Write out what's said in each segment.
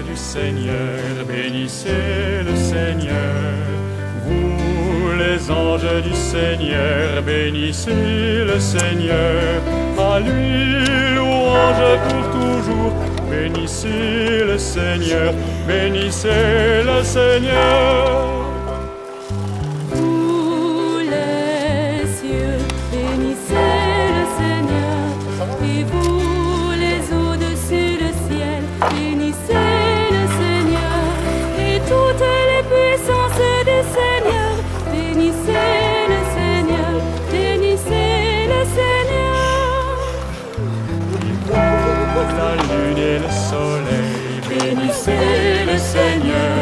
du Seigneur, bénissez le Seigneur. Vous les anges du Seigneur, bénissez le Seigneur. À lui louange pour toujours, bénissez le Seigneur, bénissez le Seigneur. Vous les cieux, bénissez le Seigneur, et vous les au-dessus le ciel, bénissez le Seigneur, et toutes les puissances du Seigneur, bénissez le Seigneur, bénissez le Seigneur. La lune et le soleil, bénissez le Seigneur.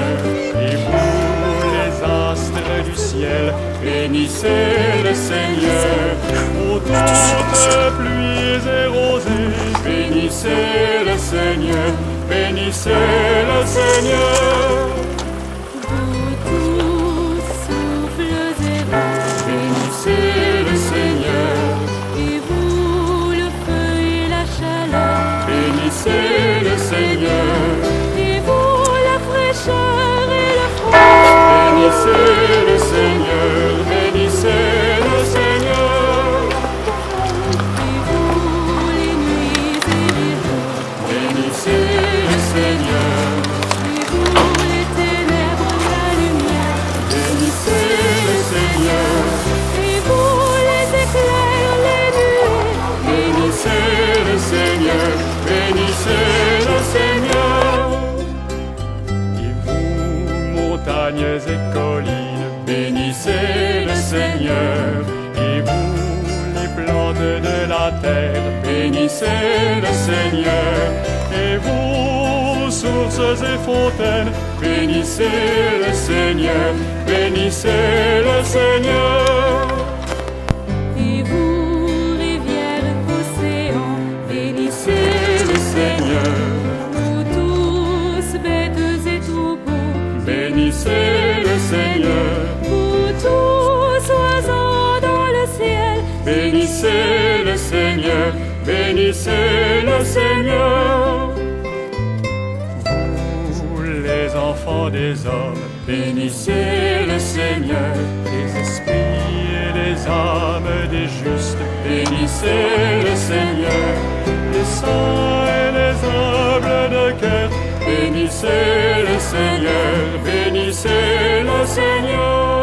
Et vous les astres du ciel, bénissez le Seigneur. Ô toutes pluies et rosées, bénissez le Seigneur, bénissez le Seigneur. Vous tous souffles et vents, Bénissez le Seigneur, et vous le feu et la chaleur, bénissez le Seigneur, et vous la fraîcheur et le froid, bénissez le Seigneur, bénissez le Seigneur, et vous les nuits et les jours, bénissez le Seigneur, et vous les ténèbres, la lumière, bénissez le Seigneur, et vous les éclairs, les nuées, bénissez le Seigneur, bénissez le Seigneur. Et vous, montagnes et collines, bénissez le Seigneur. Et vous, les plantes de la terre, bénissez le Seigneur. Et vous, sources et fontaines, bénissez le Seigneur, bénissez le Seigneur. et vous rivières, océans, bénissez Le Seigneur, vous tous bêtes et troupeaux, bénissez le Seigneur, vous tous oiseaux dans le ciel, bénissez le Seigneur, bénissez le Seigneur. Vous, les enfants des hommes, bénissez le Seigneur, les esprits et les âmes des justes, bénissez le Seigneur, les saints et les humbles de cœur, bénissez le Seigneur, bénissez le Seigneur.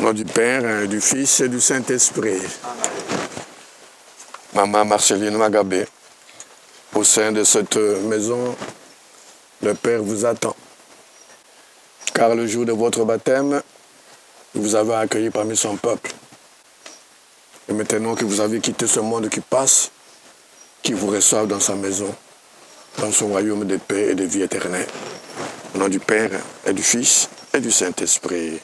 Au nom du Père, et du Fils et du Saint-Esprit. Maman Marceline Magabé, au sein de cette maison, le Père vous attend. Car le jour de votre baptême, vous avez accueilli parmi son peuple. Et maintenant que vous avez quitté ce monde qui passe, qu'il vous reçoive dans sa maison, dans son royaume de paix et de vie éternelle. Au nom du Père et du Fils et du Saint-Esprit.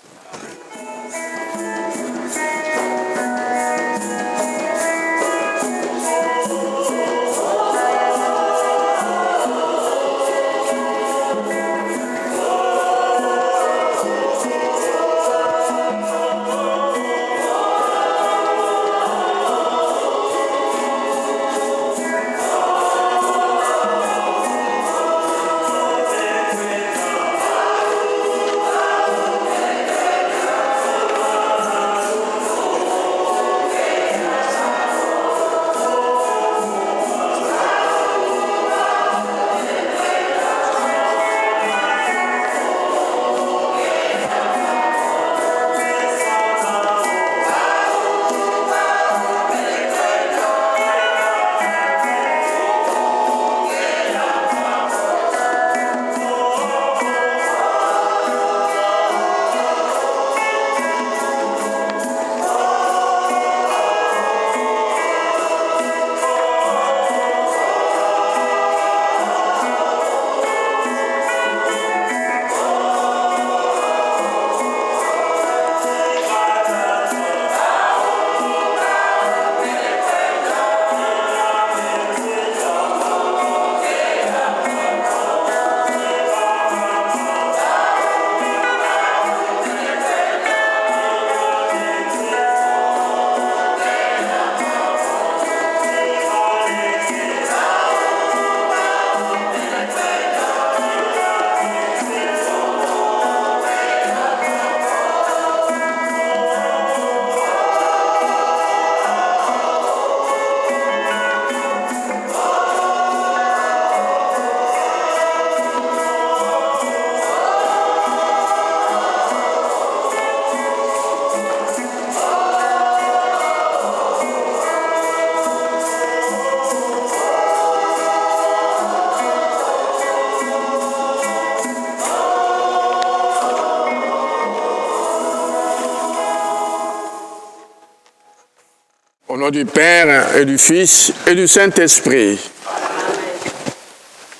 Au nom du Père et du Fils et du Saint-Esprit,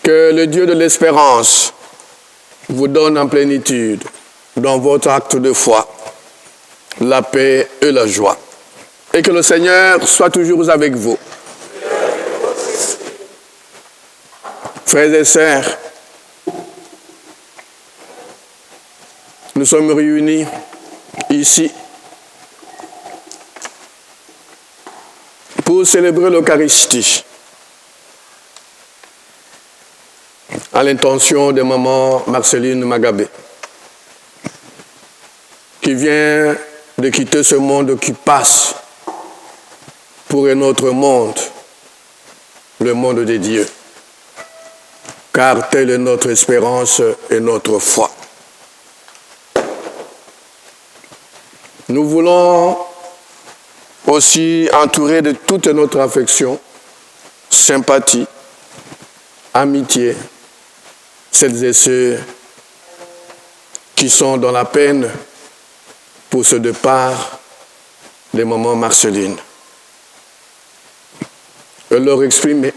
que le Dieu de l'espérance vous donne en plénitude, dans votre acte de foi, la paix et la joie. Et que le Seigneur soit toujours avec vous. Frères et sœurs, nous sommes réunis ici pour célébrer l'Eucharistie à l'intention de maman Marceline Magabé, qui vient de quitter ce monde qui passe pour un autre monde, le monde de Dieu. Car telle est notre espérance et notre foi. Nous voulons aussi entourer de toute notre affection, sympathie, amitié, celles et ceux qui sont dans la peine pour ce départ de maman Marceline. Et leur exprimer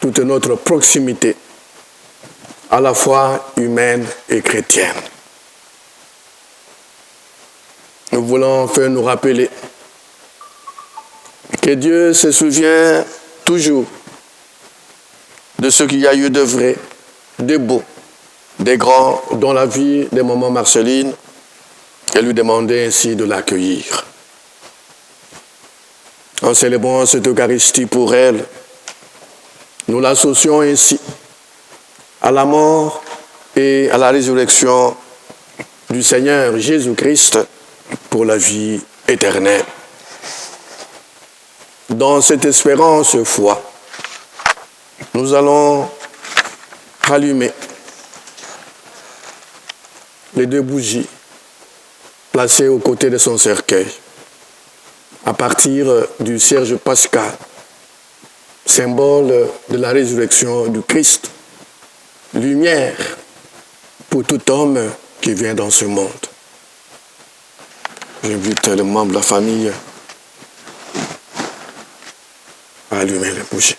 toute notre proximité, à la fois humaine et chrétienne. Nous voulons enfin nous rappeler que Dieu se souvient toujours de ce qu'il y a eu de vrai, de beau, de grand dans la vie de maman Marceline et lui demander ainsi de l'accueillir. En célébrant cette Eucharistie pour elle, nous l'associons ainsi à la mort et à la résurrection du Seigneur Jésus-Christ pour la vie éternelle. Dans cette espérance foi, nous allons rallumer les deux bougies placé aux côtés de son cercueil, à partir du cierge pascal, symbole de la résurrection du Christ, lumière pour tout homme qui vient dans ce monde. J'invite les membres de la famille à allumer les bougies.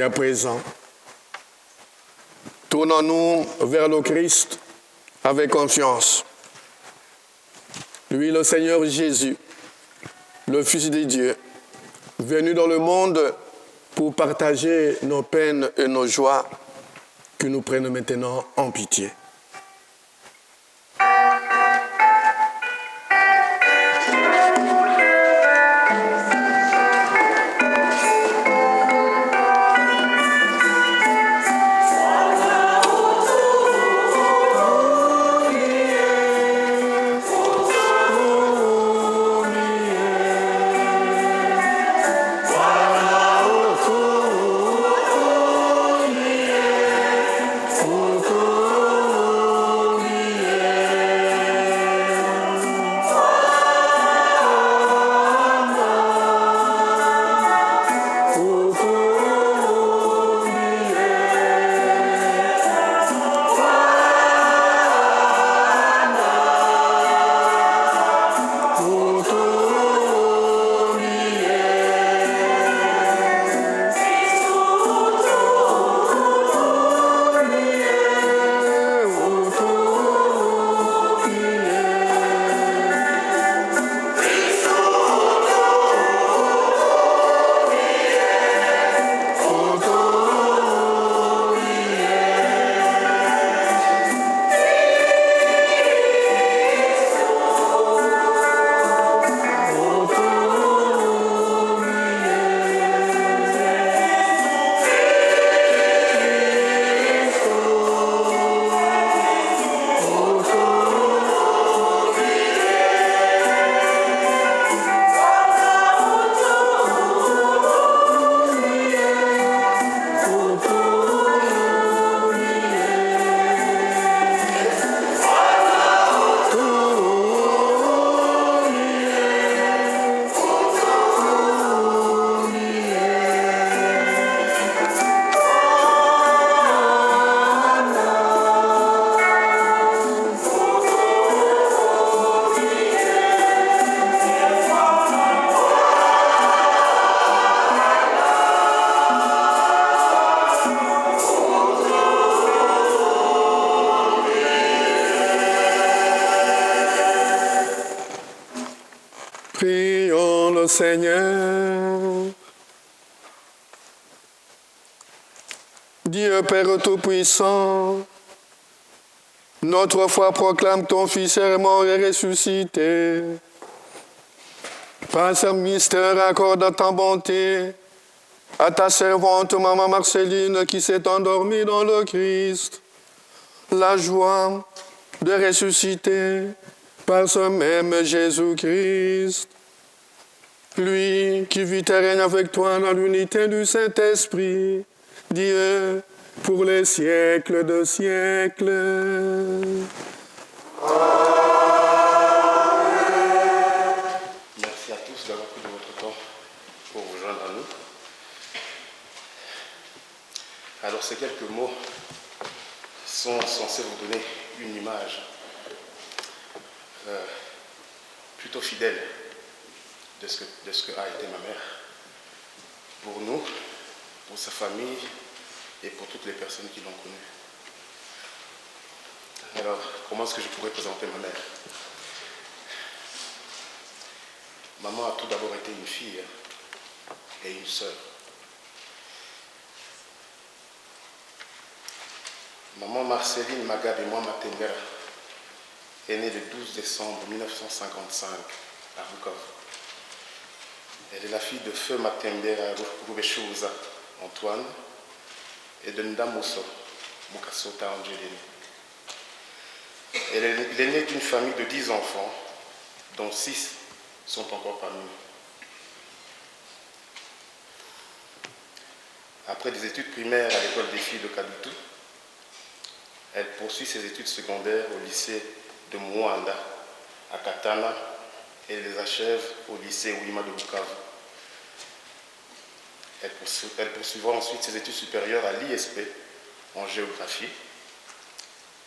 Et à présent, tournons-nous vers le Christ avec confiance. Lui, le Seigneur Jésus, le Fils de Dieu, venu dans le monde pour partager nos peines et nos joies, que nous prenne maintenant en pitié. Seigneur. Dieu Père Tout-Puissant, notre foi proclame ton Fils est mort et ressuscité. Par ce mystère, accorde ta bonté à ta servante, maman Marceline, qui s'est endormie dans le Christ, la joie de ressusciter par ce même Jésus-Christ. Lui qui vit et règne avec toi dans l'unité du Saint-Esprit, Dieu, pour les siècles de siècles. Merci à tous d'avoir pris de votre temps pour vous joindre à nous. Alors ces quelques mots sont censés vous donner une image plutôt fidèle de ce que a été ma mère pour nous, pour sa famille et pour toutes les personnes qui l'ont connue. Alors, comment est-ce que je pourrais présenter ma mère? Maman a tout d'abord été une fille et une sœur. Maman Marceline Magabe moi Matembera est née le 12 décembre 1955 à Bukavu. Elle est la fille de Feu Matembera Rubeshuza Antoine et de Ndamuso Mukasota Angelini. Elle est née d'une famille de 10 enfants, dont 6 sont encore parmi nous. Après des études primaires à l'école des filles de Kadutu, elle poursuit ses études secondaires au lycée de Mwanda à Katana et les achève au lycée Ouima de Bukavu. Elle poursuivra ensuite ses études supérieures à l'ISP en géographie,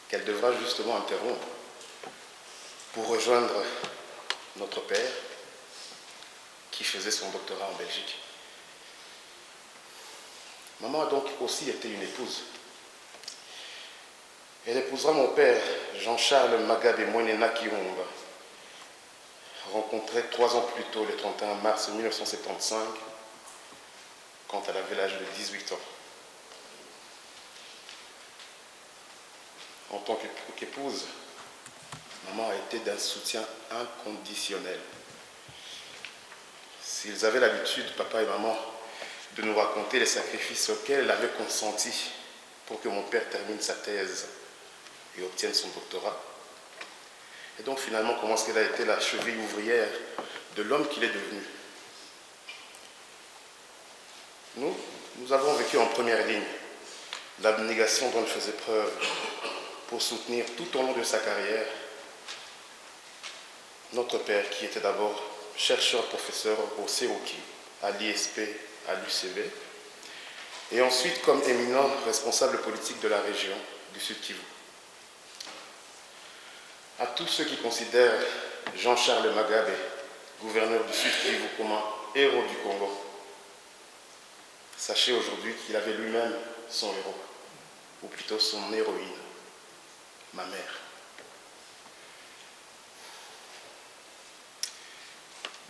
qu'elle devra justement interrompre pour rejoindre notre père qui faisait son doctorat en Belgique. Maman a donc aussi été une épouse. Elle épousera mon père, Jean-Charles Magabe Mwenena Kiumba, rencontré 3 ans plus tôt, le 31 mars 1975, quand elle avait l'âge de 18 ans. En tant qu'épouse, maman a été d'un soutien inconditionnel. S'ils avaient l'habitude, papa et maman, de nous raconter les sacrifices auxquels elle avait consenti pour que mon père termine sa thèse et obtienne son doctorat. Et donc finalement, comment est-ce qu'elle a été la cheville ouvrière de l'homme qu'il est devenu. Nous avons vécu en première ligne l'abnégation dont elle faisait preuve pour soutenir tout au long de sa carrière notre père qui était d'abord chercheur-professeur au COKI, à l'ISP, à l'UCB, et ensuite comme éminent responsable politique de la région du Sud Kivu. À tous ceux qui considèrent Jean-Charles Magabe, gouverneur du Sud Kivu, comme un héros du Congo, sachez aujourd'hui qu'il avait lui-même son héros, ou plutôt son héroïne, ma mère.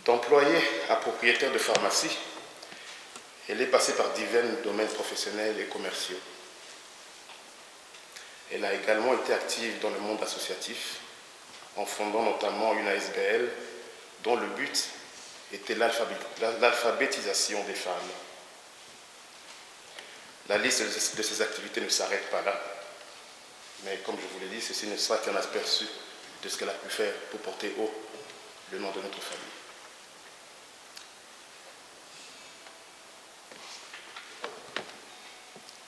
D'employée à propriétaire de pharmacie, elle est passée par divers domaines professionnels et commerciaux. Elle a également été active dans le monde associatif, en fondant notamment une ASBL dont le but était l'alphabétisation des femmes. La liste de ces activités ne s'arrête pas là, mais comme je vous l'ai dit, ceci ne sera qu'un aperçu de ce qu'elle a pu faire pour porter haut le nom de notre famille.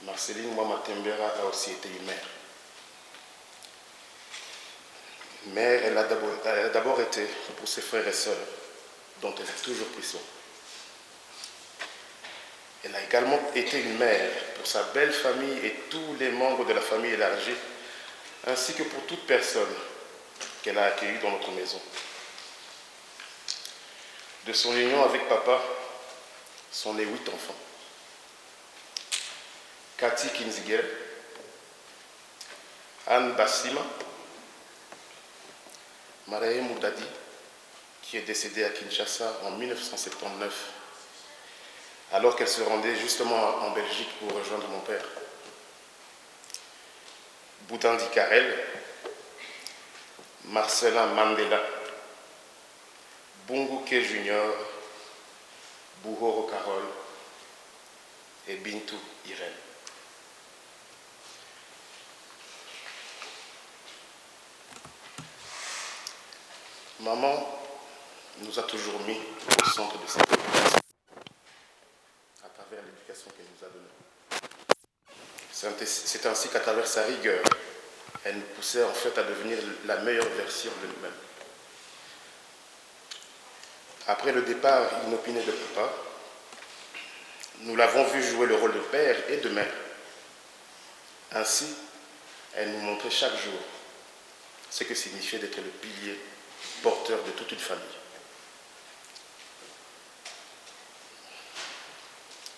Marceline Matembera a aussi été une mère. Mère, elle a d'abord été pour ses frères et sœurs, dont elle a toujours pris soin. Elle a également été une mère pour sa belle famille et tous les membres de la famille élargie, ainsi que pour toute personne qu'elle a accueillie dans notre maison. De son union avec papa sont nés 8 enfants. Cathy Kinzigere, Anne Bassima, Marae Moudadi, qui est décédée à Kinshasa en 1979, alors qu'elle se rendait justement en Belgique pour rejoindre mon père. Boudin Dikarel, Marcelin Mandela, Bunguke Junior, Buhoro Carole et Bintou Irène. Maman nous a toujours mis au centre de sa vie à travers l'éducation qu'elle nous a donnée. C'est ainsi qu'à travers sa rigueur, elle nous poussait en fait à devenir la meilleure version de nous-mêmes. Après le départ inopiné de papa, nous l'avons vu jouer le rôle de père et de mère. Ainsi, elle nous montrait chaque jour ce que signifiait d'être le pilier porteur de toute une famille.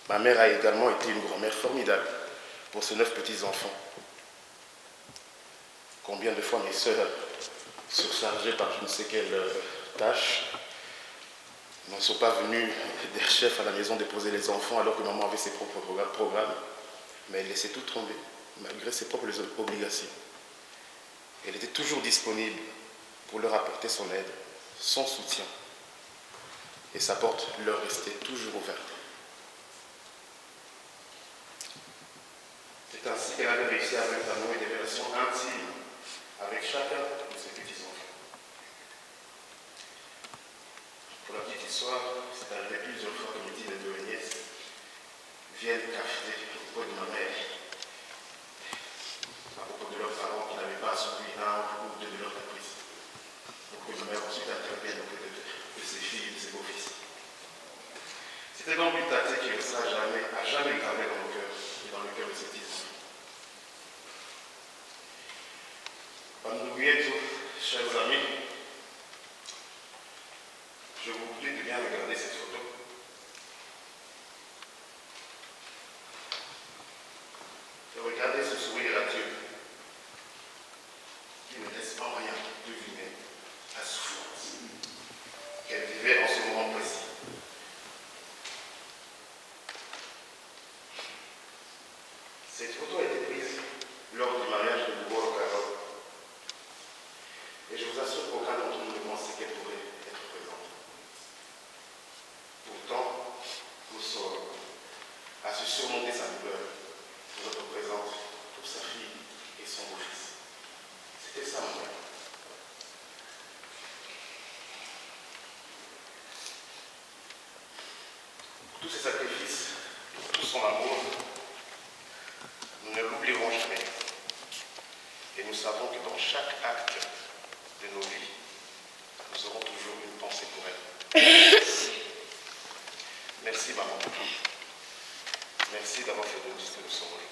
Ma mère a également été une grand-mère formidable pour ses 9 petits-enfants. Combien de fois mes sœurs, surchargées par je ne sais quelle tâche, ne sont pas venues des chefs à la maison déposer les enfants alors que maman avait ses propres programmes, mais elle laissait tout tomber, malgré ses propres obligations. Elle était toujours disponible pour leur apporter son aide, son soutien. Et sa porte leur restait toujours ouverte. C'est ainsi qu'elle avait réussi à nouer des relations intimes avec chacun de ses petits-enfants. Pour la petite histoire, c'est arrivé plusieurs fois que mes deux nièces viennent cafeter auprès de ma mère à propos de leurs parents qui n'avaient pas assouvi un ou deux de leurs caprices. Donc ma mère ensuite intervient auprès de ses filles et de ses beaux-fils. C'était donc une tactique qui restera à jamais gravée dans nos cœurs et dans le cœur de ses petits-enfants. Chers amis, je vous prie de bien regarder cette photo. Et regardez ce sourire radieux qui ne laisse pas rien deviner la souffrance qu'elle vivait en ce moment précis. Cette photo a été prise lors du mariage de Buhoro Carole. Et je vous assure qu'aucun d'entre nous ne pensait qu'elle pourrait être présente. Pourtant, nous sommes à se surmonter sa douleur pour être présente pour sa fille et son beau-fils. C'était ça mon rêve. Pour tous ces sacrifices, pour tout son amour, nous ne l'oublierons jamais. Et nous savons que dans chaque acte de nos vies, nous aurons toujours une pensée pour elle. Merci maman. Merci d'avoir fait de nous ce que nous sommes aujourd'hui.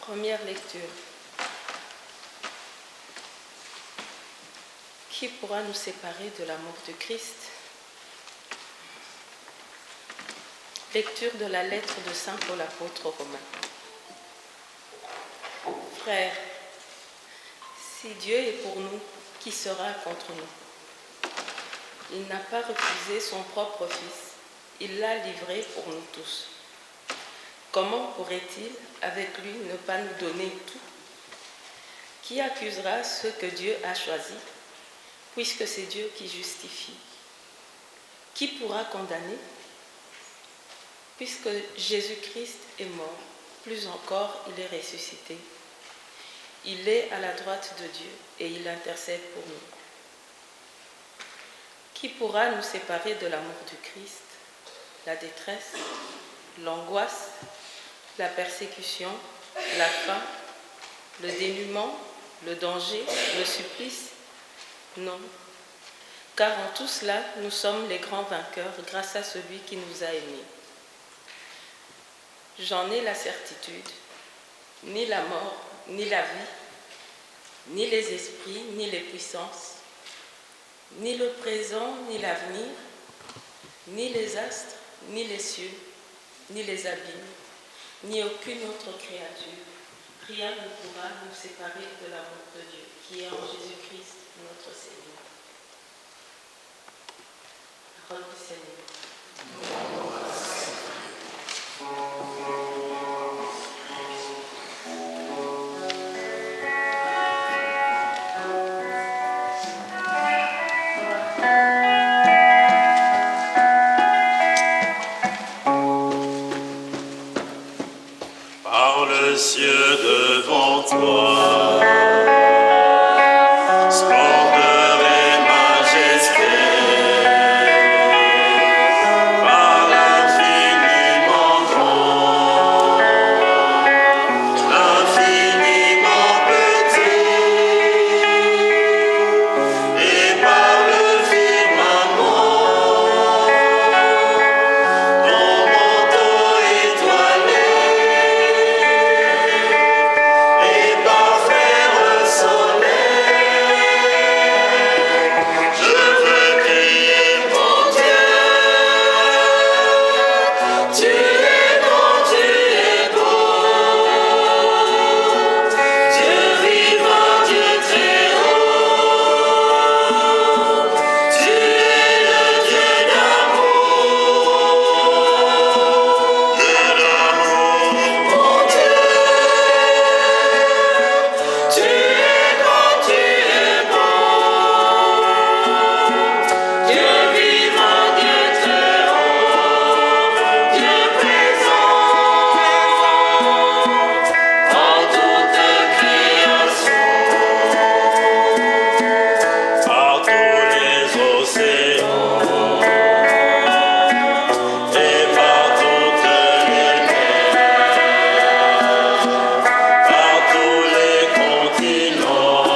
Première lecture. Qui pourra nous séparer de l'amour de Christ? Lecture de la lettre de Saint Paul apôtre aux Romains. Frères, si Dieu est pour nous, qui sera contre nous? Il n'a pas refusé son propre Fils, il l'a livré pour nous tous. Comment pourrait-il, avec lui, ne pas nous donner tout? Qui accusera ceux que Dieu a choisis, puisque c'est Dieu qui justifie? Qui pourra condamner? Puisque Jésus-Christ est mort, plus encore, il est ressuscité. Il est à la droite de Dieu et il intercède pour nous. Qui pourra nous séparer de l'amour du Christ? La détresse, l'angoisse, la persécution, la faim, le dénuement, le danger, le supplice? Non. Car en tout cela, nous sommes les grands vainqueurs grâce à celui qui nous a aimés. J'en ai la certitude, ni la mort, ni la vie, ni les esprits, ni les puissances, ni le présent, ni l'avenir, ni les astres, ni les cieux, ni les abîmes, ni aucune autre créature. Rien ne pourra nous séparer de l'amour de Dieu, qui est en Jésus-Christ, notre Seigneur. Parole du Seigneur. Par le ciel devant toi, splendeur et majesté, par l'infiniment grand, l'infiniment petit, et par le firmament, ton manteau étoilé. Et parfait soleil, je veux crier mon Dieu. Tu es grand, tu es beau, Dieu vivant, Dieu très haut. Tu es le Dieu d'amour, mon Dieu. Tu es grand, tu es beau, Dieu vivant, Dieu très haut, Dieu présent en toute création, par tous les océans et par toutes les mers, par tous les continents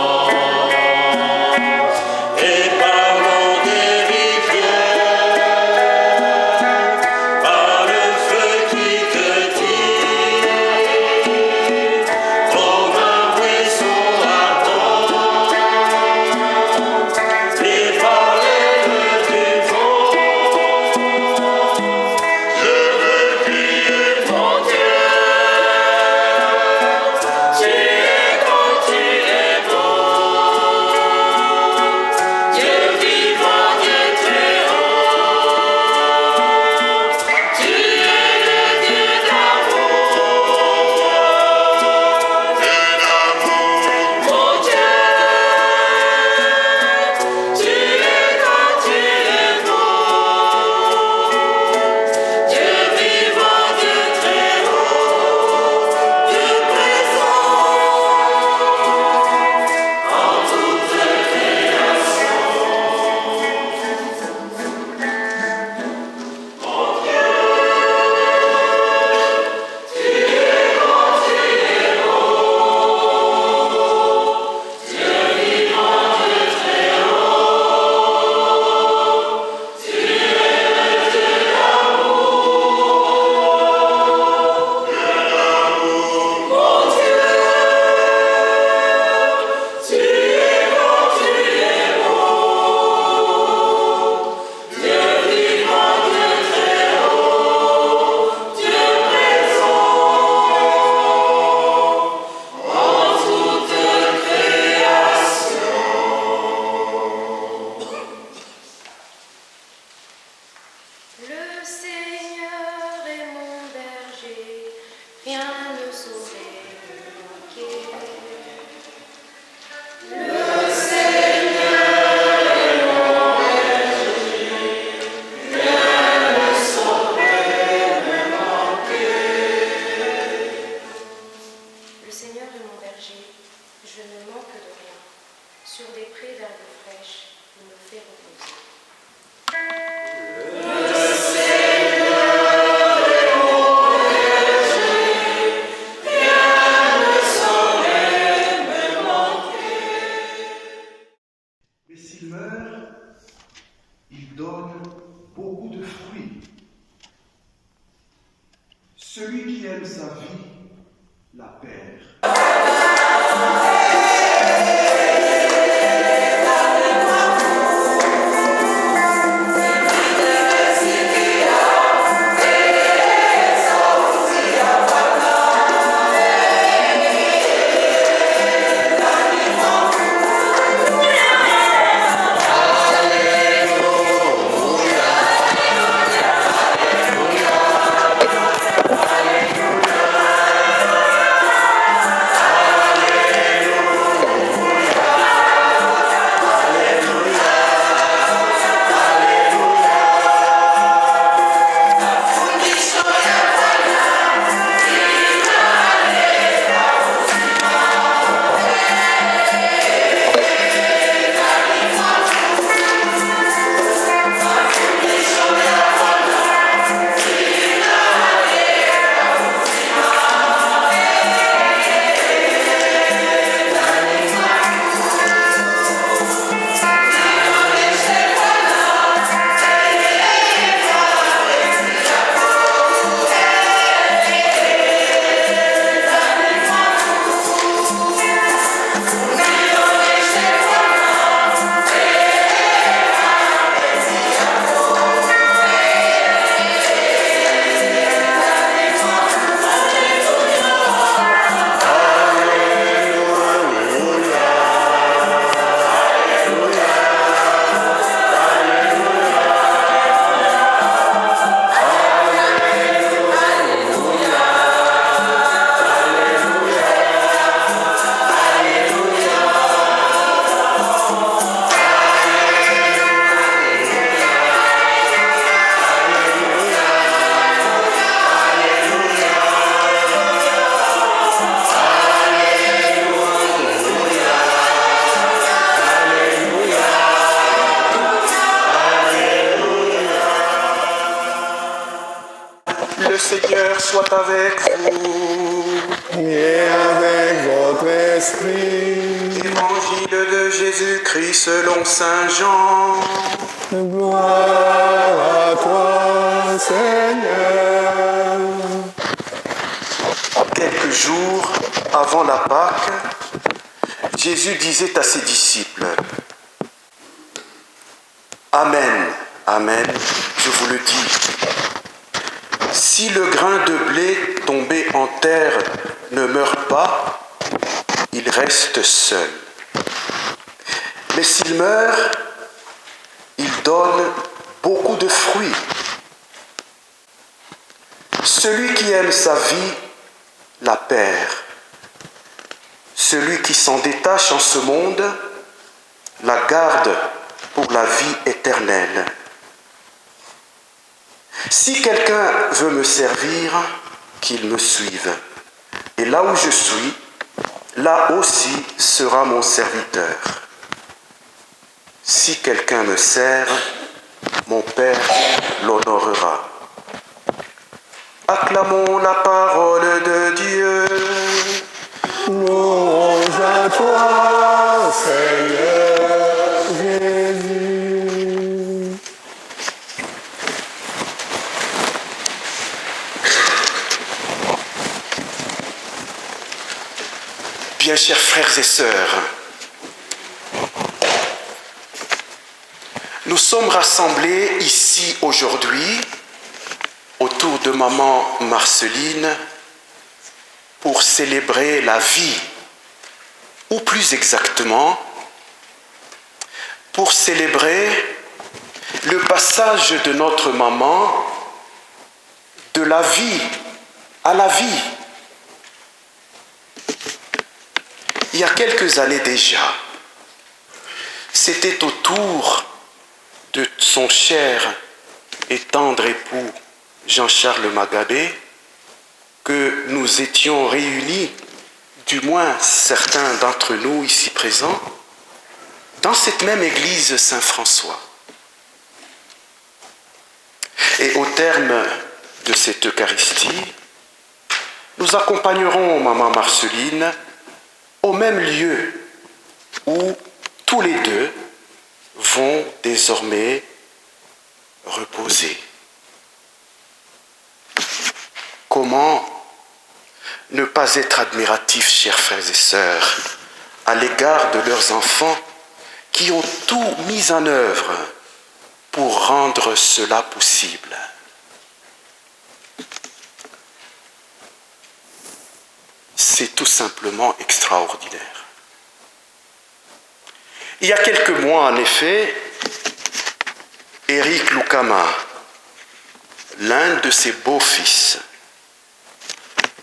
et par l'eau des rivières, par le feu qui te tire, comme un buisson ardent, et par l'aile du vent, je veux crier mon Dieu. Tu es grand, tu es beau, Dieu vivant, Dieu très haut. Tu es le Dieu d'amour, mon Dieu. Tu es grand, tu es beau, Dieu vivant, Dieu très haut, Dieu présent en toute création. Mon Dieu, tu es grand, tu es beau, Dieu vivant, Dieu très haut. Tu es le Dieu d'amour, mon Dieu. Tu es grand, tu es beau, Dieu vivant, Dieu très haut, Dieu présent en toute création. Le Seigneur est mon berger, rien ne saurait me manquer. Le Seigneur est mon berger, rien ne saurait me manquer. Le Seigneur est mon berger, je ne manque de rien. Sur des prés d'herbes fraîches, il me fait reposer. Le Seigneur est mon berger, Celui qui aime sa vie la perd. Le Seigneur soit avec vous. Et avec votre esprit. Évangile de Jésus-Christ selon Saint Jean. Gloire à toi, Seigneur. Quelques jours avant la Pâque, Jésus disait à ses disciples: Amen, amen, je vous le dis. Si le grain de blé tombé en terre ne meurt pas, il reste seul. Mais s'il meurt, il donne beaucoup de fruits. Celui qui aime sa vie la perd. Celui qui s'en détache en ce monde la garde pour la vie éternelle. Si quelqu'un veut me servir, qu'il me suive. Et là où je suis, là aussi sera mon serviteur. Si quelqu'un me sert, mon Père l'honorera. Acclamons la parole de Dieu. Louange à toi, Seigneur Jésus. Bien chers frères et sœurs, nous sommes rassemblés ici aujourd'hui autour de maman Marceline pour célébrer la vie, ou plus exactement, pour célébrer le passage de notre maman de la vie à la vie. Il y a quelques années déjà, c'était autour de son cher et tendre époux Jean-Charles Magabé que nous étions réunis, du moins certains d'entre nous ici présents, dans cette même église Saint-François. Et au terme de cette Eucharistie, nous accompagnerons maman Marceline au même lieu où tous les deux vont désormais reposer. Comment ne pas être admiratif, chers frères et sœurs, à l'égard de leurs enfants qui ont tout mis en œuvre pour rendre cela possible. C'est tout simplement extraordinaire. Il y a quelques mois, en effet, Éric Lukama, l'un de ses beaux-fils,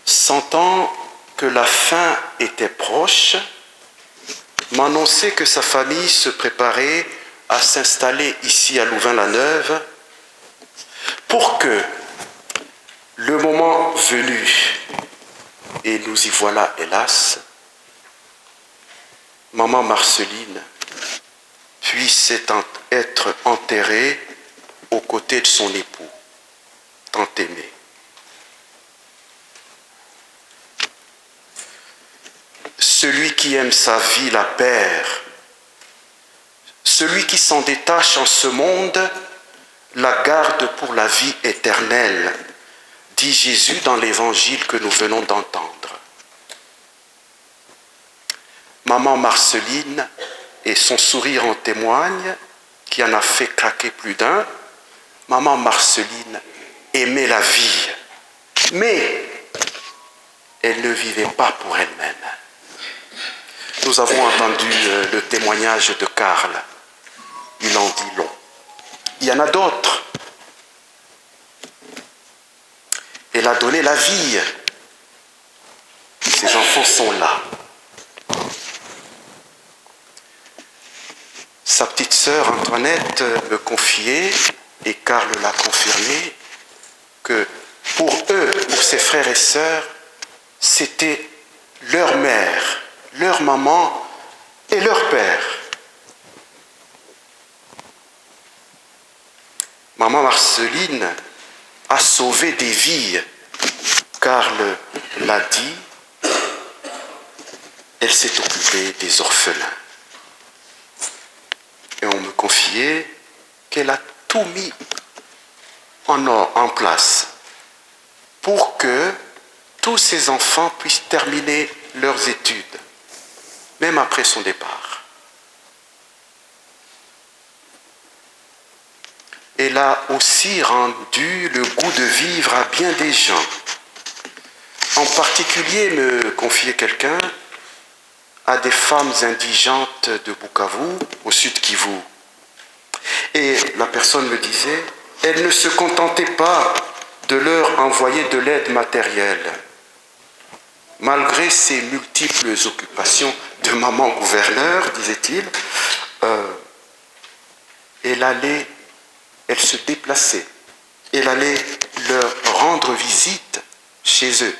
sentant que la fin était proche, m'annonçait que sa famille se préparait à s'installer ici à Louvain-la-Neuve pour que, le moment venu, et nous y voilà hélas, maman Marceline puisse être enterrée aux côtés de son époux, tant aimé. Celui qui aime sa vie la perd. Celui qui s'en détache en ce monde la garde pour la vie éternelle, dit Jésus dans l'évangile que nous venons d'entendre. Maman Marceline, et son sourire en témoigne, qui en a fait craquer plus d'un, maman Marceline aimait la vie, mais elle ne vivait pas pour elle-même. Nous avons entendu le témoignage de Karl. Il en dit long. Il y en a d'autres. Elle a donné la vie. Ses enfants sont là. Sa petite sœur Antoinette me confiait, et Karl l'a confirmé, que pour eux, pour ses frères et sœurs, c'était leur mère, leur maman et leur père. Maman Marceline a sauvé des vies. Karl l'a dit, elle s'est occupée des orphelins. Et on me confiait qu'elle a tout mis en place pour que tous ces enfants puissent terminer leurs études, même après son départ. Elle a aussi rendu le goût de vivre à bien des gens. En particulier, me confiait quelqu'un, à des femmes indigentes de Bukavu, au sud Kivu. Et la personne me disait, elle ne se contentait pas de leur envoyer de l'aide matérielle. Malgré ses multiples occupations de maman gouverneur, disait-il, elle se déplaçait. Elle allait leur rendre visite chez eux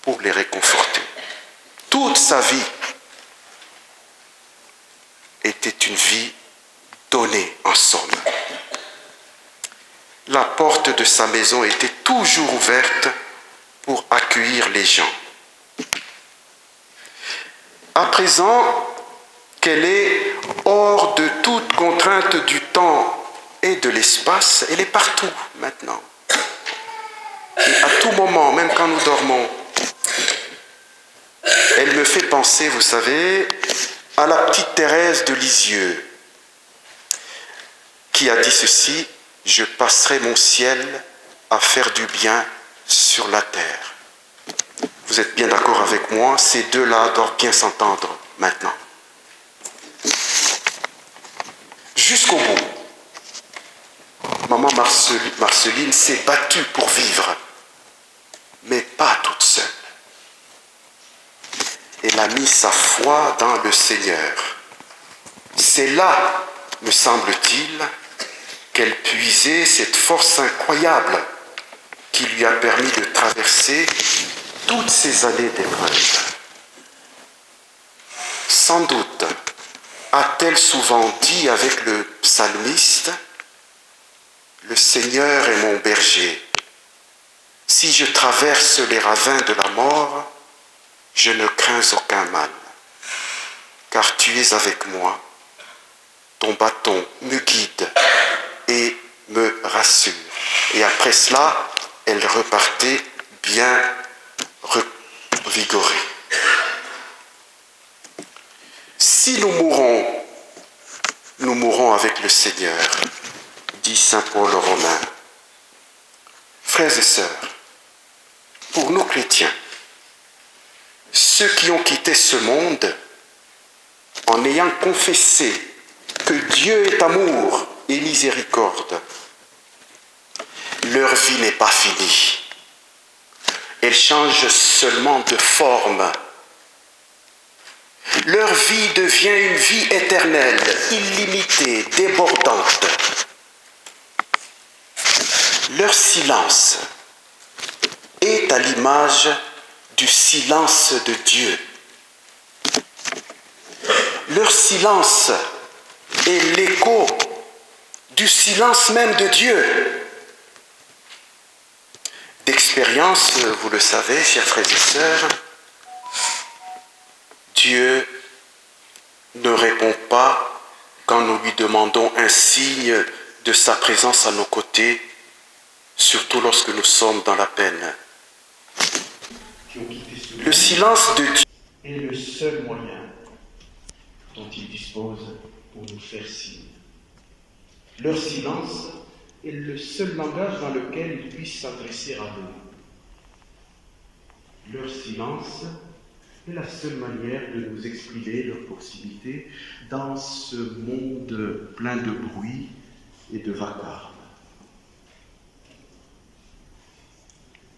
pour les réconforter. Toute sa vie était une vie donnée en somme. La porte de sa maison était toujours ouverte pour accueillir les gens. À présent qu'elle est hors de toute contrainte du temps et de l'espace, elle est partout maintenant. Et à tout moment, même quand nous dormons, elle me fait penser, vous savez, à la petite Thérèse de Lisieux, qui a dit ceci, « Je passerai mon ciel à faire du bien sur la terre. » Vous êtes bien d'accord avec moi, ces deux-là doivent bien s'entendre maintenant. Jusqu'au bout, maman Marceline s'est battue pour vivre, mais pas toute seule. Elle a mis sa foi dans le Seigneur. C'est là, me semble-t-il, qu'elle puisait cette force incroyable qui lui a permis de traverser toutes ces années d'épreuves. Sans doute a-t-elle souvent dit avec le psalmiste, « Le Seigneur est mon berger. Si je traverse les ravins de la mort, je ne crains aucun mal, car tu es avec moi. Ton bâton me guide et me rassure. » Et après cela, elle repartait bien revigorée. Si nous mourrons avec le Seigneur, dit saint Paul aux Romains. Frères et sœurs, pour nous chrétiens, ceux qui ont quitté ce monde, en ayant confessé que Dieu est amour et miséricorde, leur vie n'est pas finie. Elle change seulement de forme. Leur vie devient une vie éternelle, illimitée, débordante. Leur silence est à l'image du silence de Dieu. Leur silence est l'écho du silence même de Dieu. D'expérience, vous le savez, chers frères et sœurs, Dieu ne répond pas quand nous lui demandons un signe de sa présence à nos côtés, surtout lorsque nous sommes dans la peine. Le silence de Dieu est le seul moyen dont il dispose pour nous faire signe. Leur silence est le seul langage dans lequel ils puissent s'adresser à nous. Leur silence est la seule manière de nous exprimer leur proximité dans ce monde plein de bruit et de vacarme.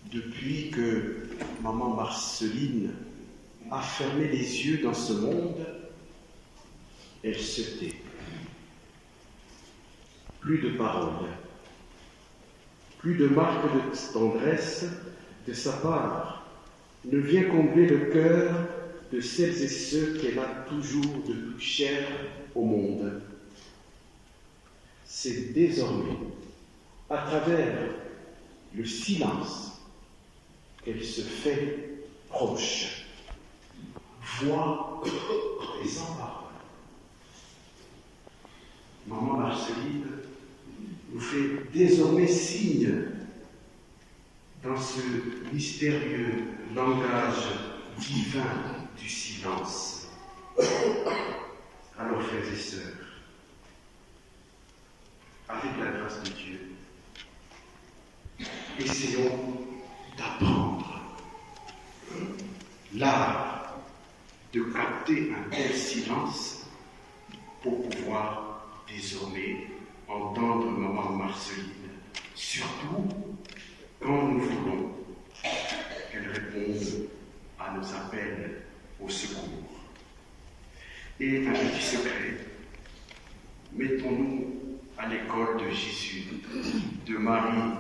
Depuis que maman Marceline a fermé les yeux dans ce monde, elle se tait. Plus de paroles, plus de marques de tendresse de sa part ne vient combler le cœur de celles et ceux qu'elle a toujours de plus chers au monde. C'est désormais à travers le silence qu'elle se fait proche, voix et sans parole. Maman Marceline nous fait désormais signe dans ce mystérieux langage divin du silence. Alors, frères et sœurs, avec la grâce de Dieu, essayons d'apprendre l'art de capter un tel silence pour pouvoir désormais entendre maman Marceline, surtout quand nous voulons qu'elle réponde à nos appels au secours. Et un petit secret, mettons-nous à l'école de Jésus, de Marie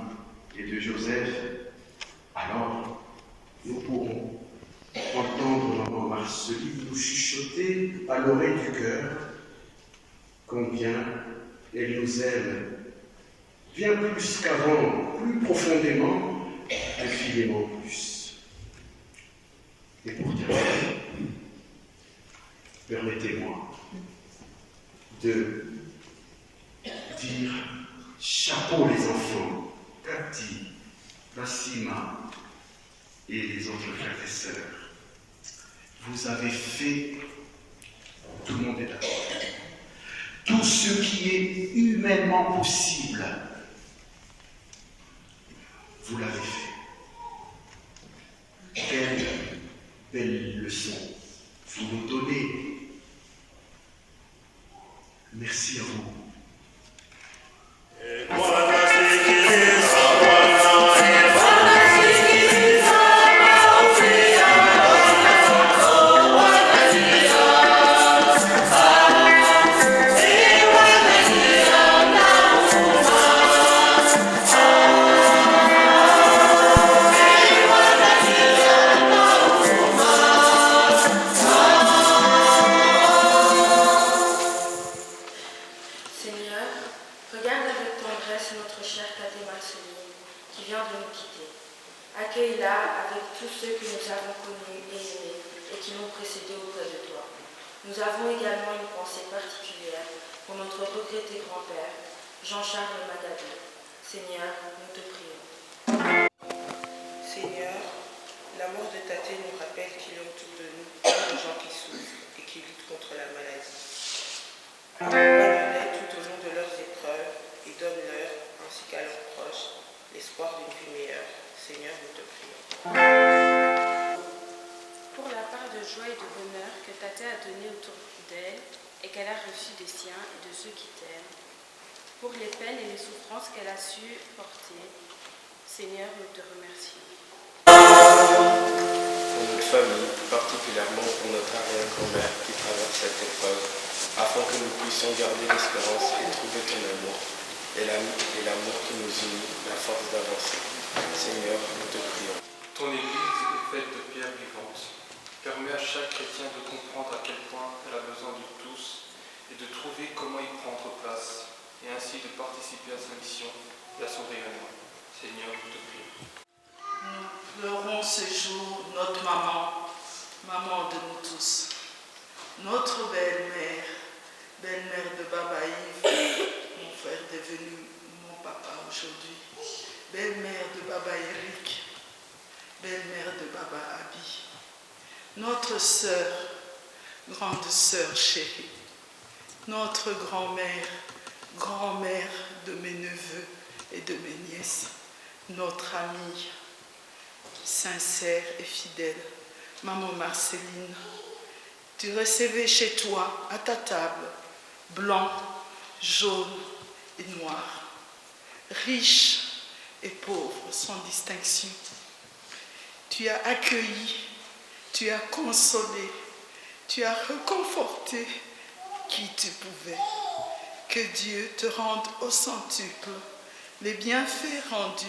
et de Joseph, alors nous pourrons entendre maman Marceline nous chuchoter à l'oreille du cœur combien elle nous aime, bien plus qu'avant, plus profondément, infiniment plus. Et pour terminer, permettez-moi de dire chapeau les enfants, Cathy, Bassima et les autres frères et sœurs. Vous avez fait, tout le monde est d'accord, tout ce qui est humainement possible. Vous l'avez fait. Quelle belle leçon vous nous donnez. Merci à vous. Accueille-la avec tous ceux que nous avons connus et aimés et qui l'ont précédé auprès de toi. Nous avons également une pensée particulière pour notre regretté grand-père, Jean-Charles Magabi. Seigneur, nous te prions. Tate nous rappelle qu'il est autour de nous plein de gens qui souffrent et qui luttent contre la maladie. Accompagne-les tout au long de leurs épreuves et donne-leur, ainsi qu'à leurs proches, l'espoir d'une vie meilleure. Seigneur, nous te prions. Pour la part de joie et de bonheur que Tate a donné autour d'elle et qu'elle a reçu des siens et de ceux qui t'aiment, pour les peines et les souffrances qu'elle a su porter, Seigneur, nous te remercions. Pour notre famille, particulièrement pour notre arrière-grand-mère qui traverse cette épreuve, afin que nous puissions garder l'espérance et trouver ton amour et l'amour qui nous unit, la force d'avancer. Seigneur, nous te prions. Ton Église est faite de pierres vivantes. Permets à chaque chrétien de comprendre à quel point elle a besoin de tous et de trouver comment y prendre place et ainsi de participer à sa mission et à son rayonnement. Seigneur, nous te prions. Nous pleurons ce jour notre maman, maman de nous tous. Notre belle-mère, belle-mère de Baba Yves, mon frère devenu mon papa aujourd'hui. Belle-mère de Baba Eric, belle-mère de Baba Abi. Notre sœur, grande sœur chérie. Notre grand-mère, grand-mère de mes neveux et de mes nièces. Notre amie, sincère et fidèle, maman Marceline. Tu recevais chez toi, à ta table, blanc, jaune et noir, riche et pauvre, sans distinction. Tu as accueilli, tu as consolé, tu as réconforté qui tu pouvais. Que Dieu te rende au centuple les bienfaits rendus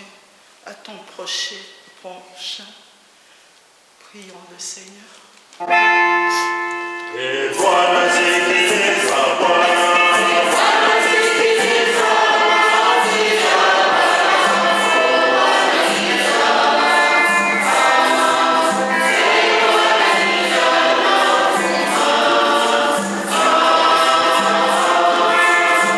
à ton prochain. Prions le Seigneur. Et voilà ce qui est sa voix. Amen.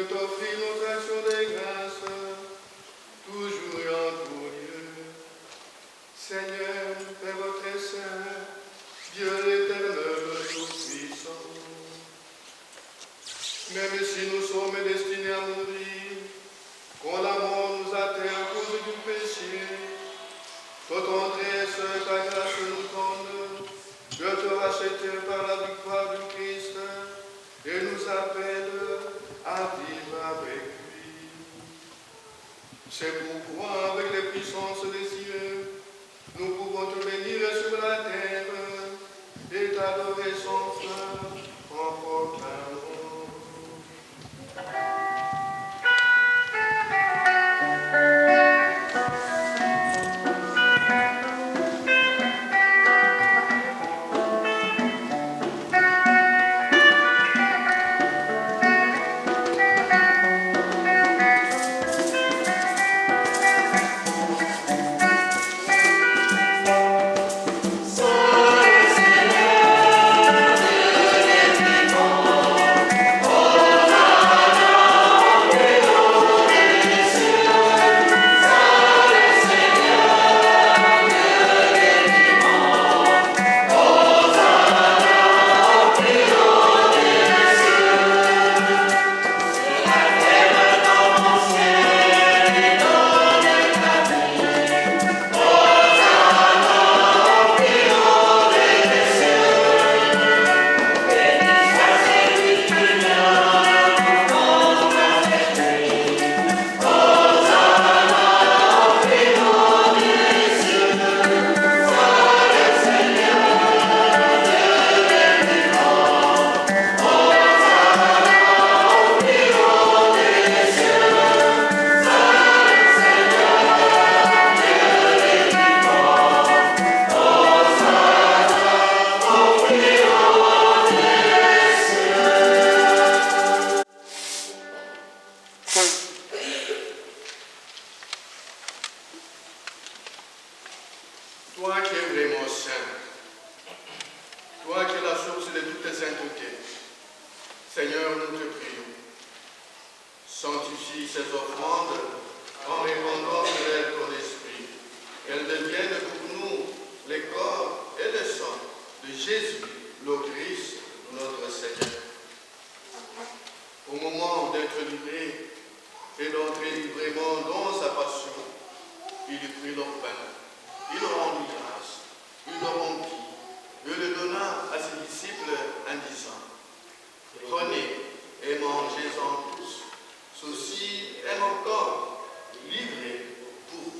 t'offrir notre action de grâce, toujours et en tout lieu. Seigneur, Père très saint, Dieu éternel, tout-puissant, même si nous sommes destinés à mourir, quand la mort nous atteint à cause du péché, toi tendresse, ta grâce nous tende de te racheter par la victoire du Christ et nous appelle à vivre avec lui. C'est pourquoi, avec les puissances des cieux, nous pouvons te bénir sur la terre et t'adorer sans fin en proclamant. Toi qui es vraiment saint, toi qui es la source de toutes les saintetés, Seigneur, nous te prions. Sanctifie ces offrandes en répandant sur elles ton esprit, qu'elles deviennent pour nous les corps et le sang de Jésus, le Christ, notre Seigneur. Au moment d'être livré et d'entrer librement dans sa passion, il prit leur pain. Il rendit grâce, il le rompit, et le donna à ses disciples en disant, prenez et mangez-en tous, ceci est mon corps livré pour vous.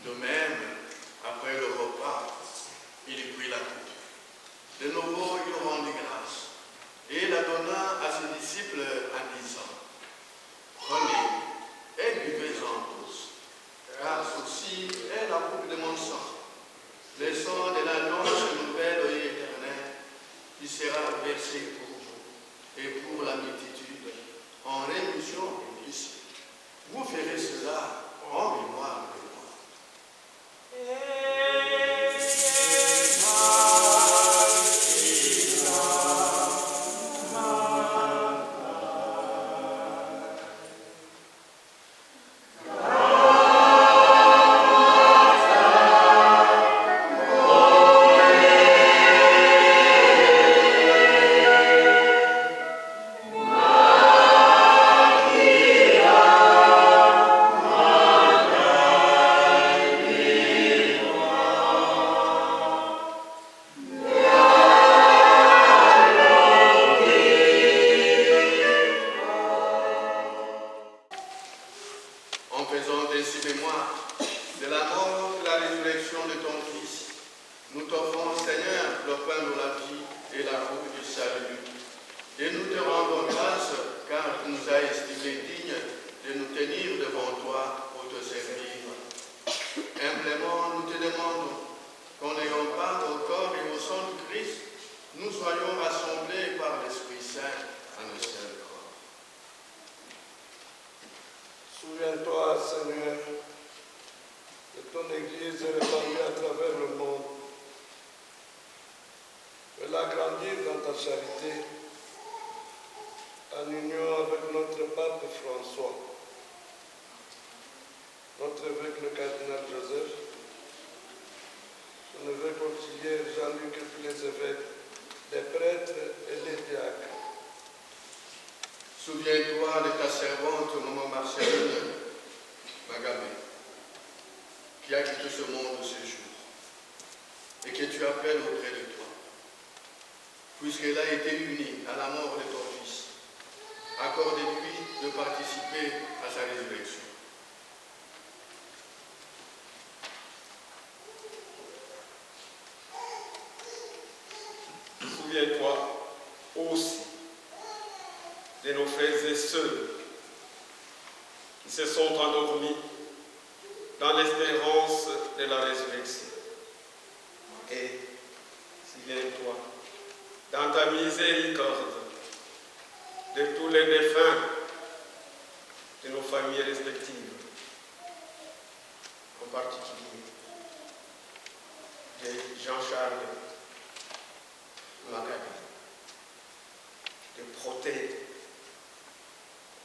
De même, après le repas, il prit la coupe. De nouveau, il rendit grâce et la donna à ses disciples en disant, prenez et buvez-en tous, car ceci est la coupe de mon sang, le sang de l'alliance nouvelle et éternelle, qui sera versé pour vous et pour la multitude en rémission des péchés. Vous ferez cela en mémoire de moi. Maria, faisant ainsi mémoire de la mort et de la résurrection de ton Fils, nous t'offrons, Seigneur, le pain de la vie et la roue du salut. Et nous te rendons grâce, car tu nous as estimés dignes de nous tenir devant toi pour te servir. Humblement, nous te demandons qu'en ayant part au corps et au sang du Christ, nous soyons rassemblés par l'Esprit Saint en un seul corps. Souviens-toi, Seigneur, de ton Église répandue à travers le monde. Fais-la grandir dans ta charité, en union avec notre pape François, notre évêque le cardinal Joseph, son évêque auxiliaire Jean-Luc et tous les évêques, les prêtres et les diacres. Souviens-toi de ta servante, maman Marceline Magabé, qui a quitté ce monde ce jour et que tu appelles auprès de toi. Puisqu'elle a été unie à la mort de ton Fils, accorde-lui de participer à sa résurrection. Souviens-toi aussi de nos frères et sœurs qui se sont endormis dans l'espérance de la résurrection. Et souviens-toi dans ta miséricorde de tous les défunts de nos familles respectives, en particulier de Jean-Charles Magabi, de Proté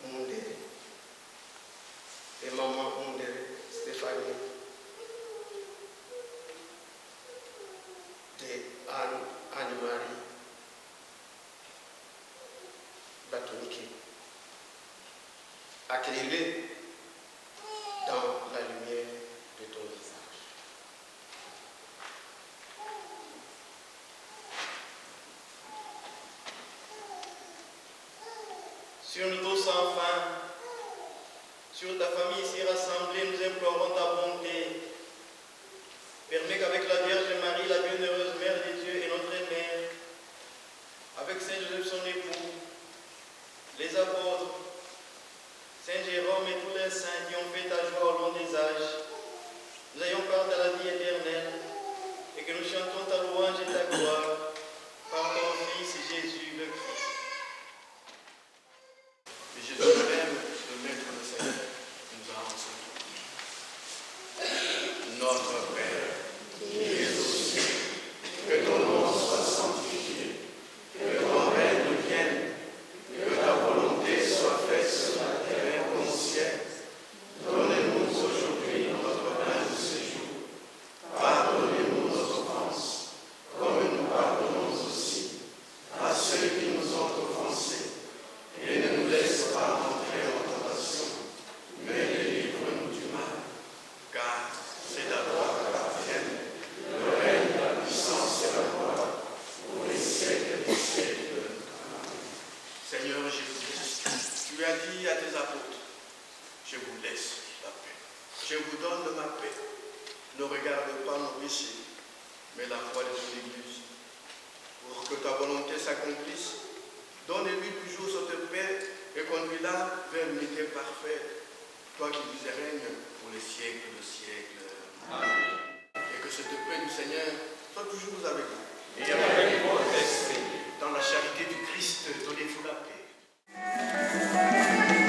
Mundere, de Maman Mundere Stéphanie, de Anne-Marie Batoniki. Accueille-les dans la lumière de ton visage. Sur nous tous enfin, sur ta famille ici rassemblée, nous implorons ta bonté. Permets qu'avec la Vierge Marie, la bienheureuse Mère de Dieu et notre Mère, avec Saint Joseph son époux, les apôtres, Saint Jérôme et tous les saints qui ont fait ta joie au long des âges, nous ayons part de la vie éternelle et que nous chantons ta louange et ta gloire par ton Fils Jésus le Christ. Et Jésus même, le Maître de Seigneur, nous a enseigné. Notre Père, qui es aux cieux, que ton nom soit sanctifié, que ton règne vienne, que ta volonté soit faite sur la terre comme au ciel. Donne-nous aujourd'hui notre pain de ce jour. Pardonnez-nous nos offenses, comme nous pardonnons aussi à ceux qui nous ont offensés. Et ne nous laisse pas entrer en tentation, mais délivre-nous du mal. Car c'est à toi qu'appartiennent le règne, la puissance et la gloire pour les siècles des siècles. Amen. Seigneur Jésus-Christ, tu as dit à tes apôtres, je vous laisse la paix. Je vous donne ma paix. Ne regarde pas nos péchés, mais la foi de ton Église. Pour que ta volonté s'accomplisse, donne-lui toujours cette paix et conduis-la vers l'unité parfaite, toi qui vis et règnes pour les siècles de siècles. Amen. Et que cette paix du Seigneur soit toujours avec vous. Et avec votre esprit, dans la charité du Christ, donnez-vous la paix. Amen.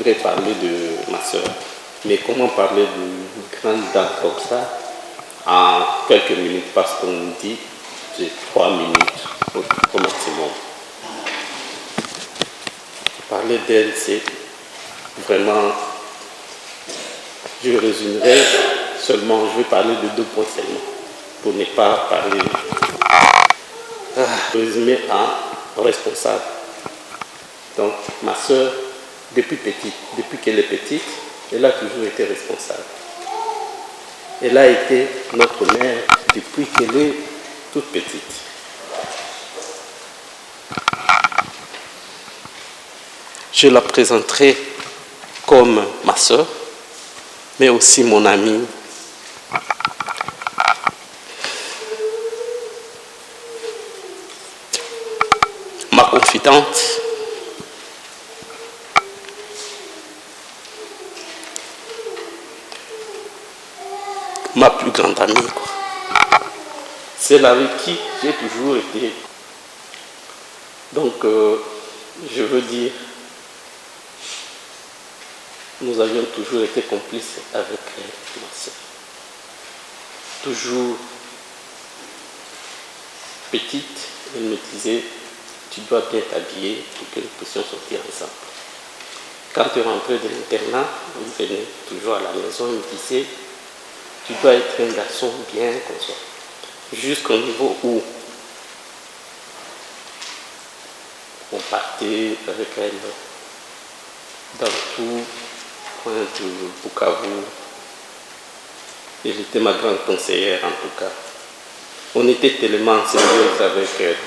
voudrais parler de ma soeur. Mais comment parler d'une grande dame comme ça en quelques minutes, parce qu'on nous dit j'ai 3 minutes au maximum. Parler d'elle, c'est vraiment, je résumerai seulement, je vais parler de 2 points seulement, pour ne pas parler, résumer en responsable. Donc ma soeur, depuis qu'elle est petite, elle a toujours été responsable. Elle a été notre mère depuis qu'elle est toute petite. Je la présenterai comme ma soeur, mais aussi mon amie. Ma confidente. Ma plus grande amie, quoi. Celle avec qui j'ai toujours été. Donc, je veux dire, nous avions toujours été complices avec elle, ma soeur. Toujours petite, elle me disait, tu dois bien t'habiller pour que nous puissions sortir ensemble. Quand elle rentrait de l'internat, elle venait toujours à la maison, elle me disait, tu dois être un garçon bien comme ça. Jusqu'au niveau où on partait avec elle dans tout coin de Bukavu. Elle était ma grande conseillère en tout cas. On était tellement sérieux avec elle.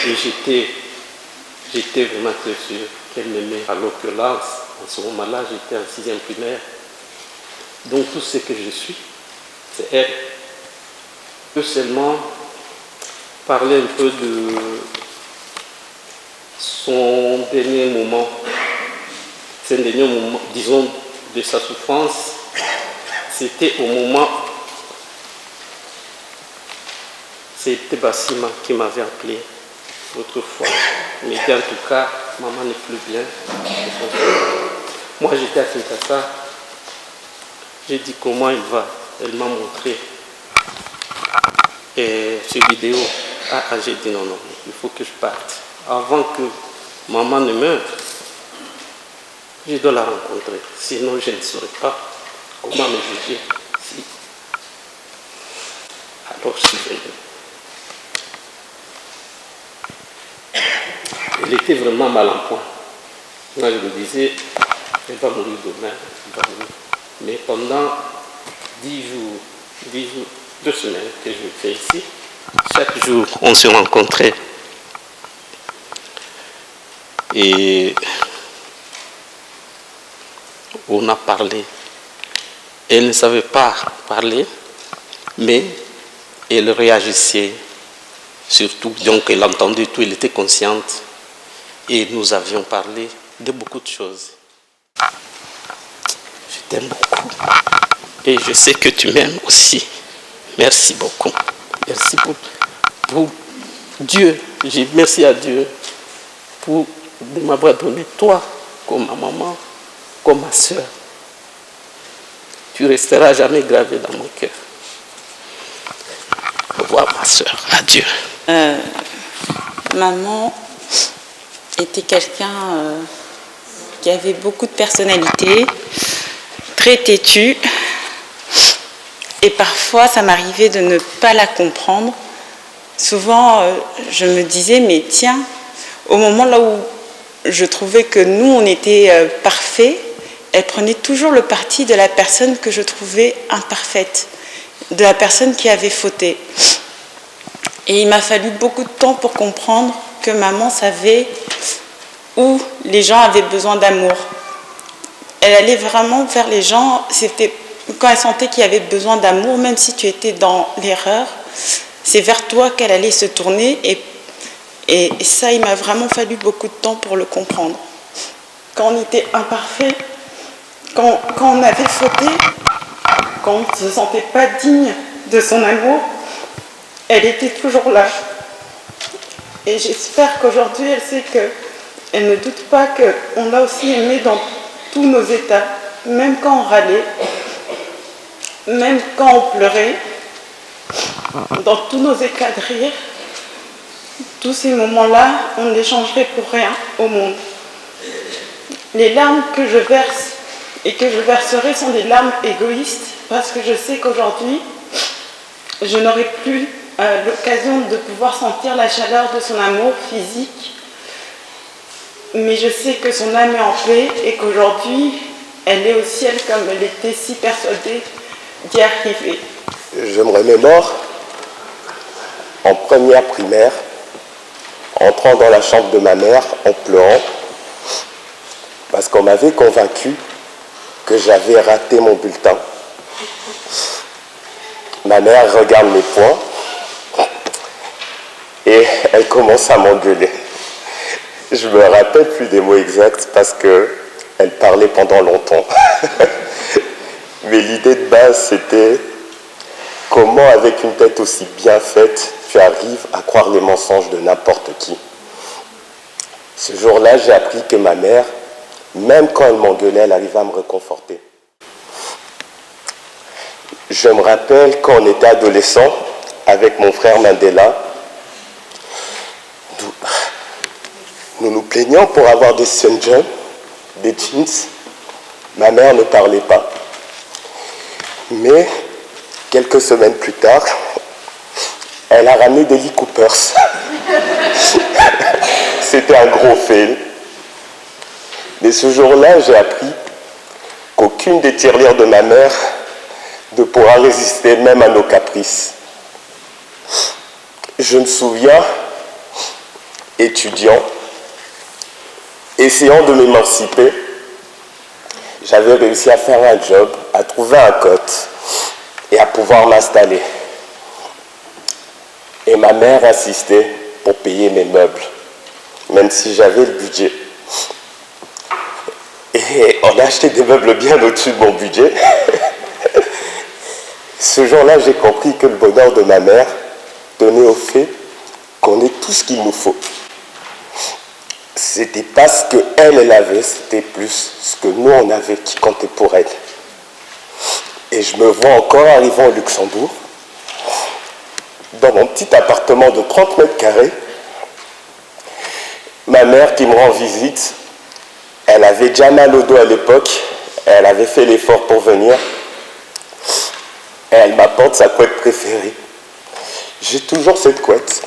Et j'étais vraiment très sûr qu'elle m'aimait. À l'occurrence, en ce moment-là, j'étais en 6e primaire. Donc tout ce que je suis, c'est elle. Je peux seulement parler un peu de son dernier moment. C'est un dernier moment, disons, de sa souffrance. C'était au moment, c'était Bassima qui m'avait appelé autrefois. Mais en tout cas, maman n'est plus bien. Moi j'étais à Kinshasa. J'ai dit comment il va. Elle m'a montré cette vidéo. J'ai dit non, il faut que je parte. Avant que maman ne meure, je dois la rencontrer. Sinon, je ne saurais pas comment me juger. Si. Alors, je suis venu. Elle était vraiment mal en point. Moi, je me disais, elle va mourir demain, elle va mourir. Mais pendant 10 jours, 2 semaines que je fais ici, chaque jour, on se rencontrait. Et on a parlé. Elle ne savait pas parler, mais elle réagissait. Surtout, donc elle entendait tout, elle était consciente. Et nous avions parlé de beaucoup de choses. Je t'aime beaucoup. Et je sais que tu m'aimes aussi. Merci beaucoup. Merci pour Dieu. Merci à Dieu pour m'avoir donné toi comme ma maman, comme ma soeur. Tu resteras jamais gravé dans mon cœur. Au revoir ma soeur. Adieu. Maman était quelqu'un qui avait beaucoup de personnalité, très têtue. Et parfois, ça m'arrivait de ne pas la comprendre. Souvent, je me disais, mais tiens, au moment là où je trouvais que nous, on était parfaits, elle prenait toujours le parti de la personne que je trouvais imparfaite, de la personne qui avait fauté. Et il m'a fallu beaucoup de temps pour comprendre que maman savait où les gens avaient besoin d'amour. Elle allait vraiment vers les gens, c'était quand elle sentait qu'il y avait besoin d'amour, même si tu étais dans l'erreur, c'est vers toi qu'elle allait se tourner. Et ça, il m'a vraiment fallu beaucoup de temps pour le comprendre. Quand on était imparfait, quand on avait fauté, quand on ne se sentait pas digne de son amour, elle était toujours là. Et j'espère qu'aujourd'hui, elle sait Elle ne doute pas qu'on l'a aussi aimée dans tous nos états, même quand on râlait, même quand on pleurait, dans tous nos éclats de rire. Tous ces moments-là, on ne les changerait pour rien au monde. Les larmes que je verse et que je verserai sont des larmes égoïstes parce que je sais qu'aujourd'hui, je n'aurai plus l'occasion de pouvoir sentir la chaleur de son amour physique, mais je sais que son âme est en paix et qu'aujourd'hui, elle est au ciel comme elle était si persuadée d'y arriver. Je me remémore en première primaire, entrant dans la chambre de ma mère en pleurant, parce qu'on m'avait convaincu que j'avais raté mon bulletin. Ma mère regarde mes points et elle commence à m'engueuler. Je me rappelle plus des mots exacts parce qu'elle parlait pendant longtemps. Mais l'idée de base, c'était comment, avec une tête aussi bien faite, tu arrives à croire les mensonges de n'importe qui. Ce jour-là, j'ai appris que ma mère, même quand elle m'engueulait, elle arrivait à me réconforter. Je me rappelle quand on était adolescent, avec mon frère Mandela, nous nous plaignions pour avoir des sungem, des jeans. Ma mère ne parlait pas. Mais quelques semaines plus tard, elle a ramené des Lee Coopers. C'était un gros fail. Mais ce jour-là, j'ai appris qu'aucune des tirelires de ma mère ne pourra résister même à nos caprices. Je me souviens, étudiant, essayant de m'émanciper, j'avais réussi à faire un job, à trouver un cote et à pouvoir m'installer. Et ma mère insistait pour payer mes meubles, même si j'avais le budget. Et on a acheté des meubles bien au-dessus de mon budget. Ce jour-là, j'ai compris que le bonheur de ma mère tenait au fait qu'on ait tout ce qu'il nous faut. C'était pas ce qu'elle avait, c'était plus ce que nous on avait qui comptait pour elle. Et je me vois encore arrivant au Luxembourg, dans mon petit appartement de 30 mètres carrés, ma mère qui me rend visite, elle avait déjà mal au dos à l'époque, elle avait fait l'effort pour venir, et elle m'apporte sa couette préférée. J'ai toujours cette couette.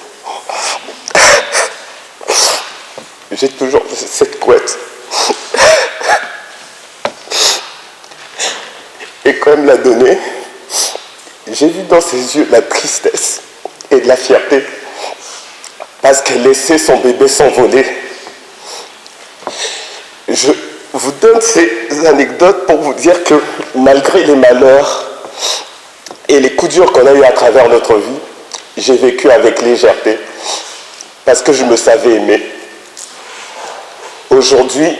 J'ai toujours cette couette. Et quand elle me l'a donnée, j'ai vu dans ses yeux la tristesse et de la fierté parce qu'elle laissait son bébé s'envoler. Je vous donne ces anecdotes pour vous dire que malgré les malheurs et les coups durs qu'on a eu à travers notre vie, j'ai vécu avec légèreté parce que je me savais aimer. Aujourd'hui,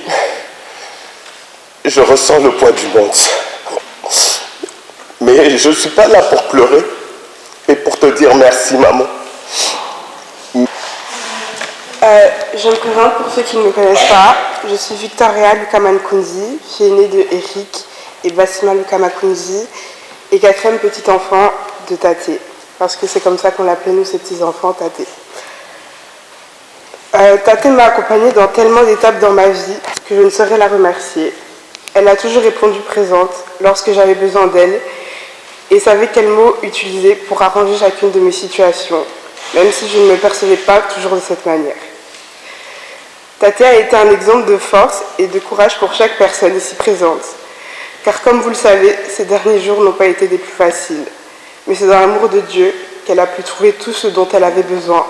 je ressens le poids du monde. Mais je ne suis pas là pour pleurer, mais pour te dire merci, maman. Je me présente pour ceux qui ne me connaissent pas. Je suis Victoria Lukamakunzi, fille aînée de Eric et Basima Lukamakunzi, et quatrième petit enfant de Taté, parce que c'est comme ça qu'on l'appelait nous, ces petits-enfants, Taté. Taté m'a accompagnée dans tellement d'étapes dans ma vie que je ne saurais la remercier. Elle a toujours répondu présente lorsque j'avais besoin d'elle et savait quels mots utiliser pour arranger chacune de mes situations, même si je ne me percevais pas toujours de cette manière. Taté a été un exemple de force et de courage pour chaque personne ici présente, car comme vous le savez, ces derniers jours n'ont pas été des plus faciles, mais c'est dans l'amour de Dieu qu'elle a pu trouver tout ce dont elle avait besoin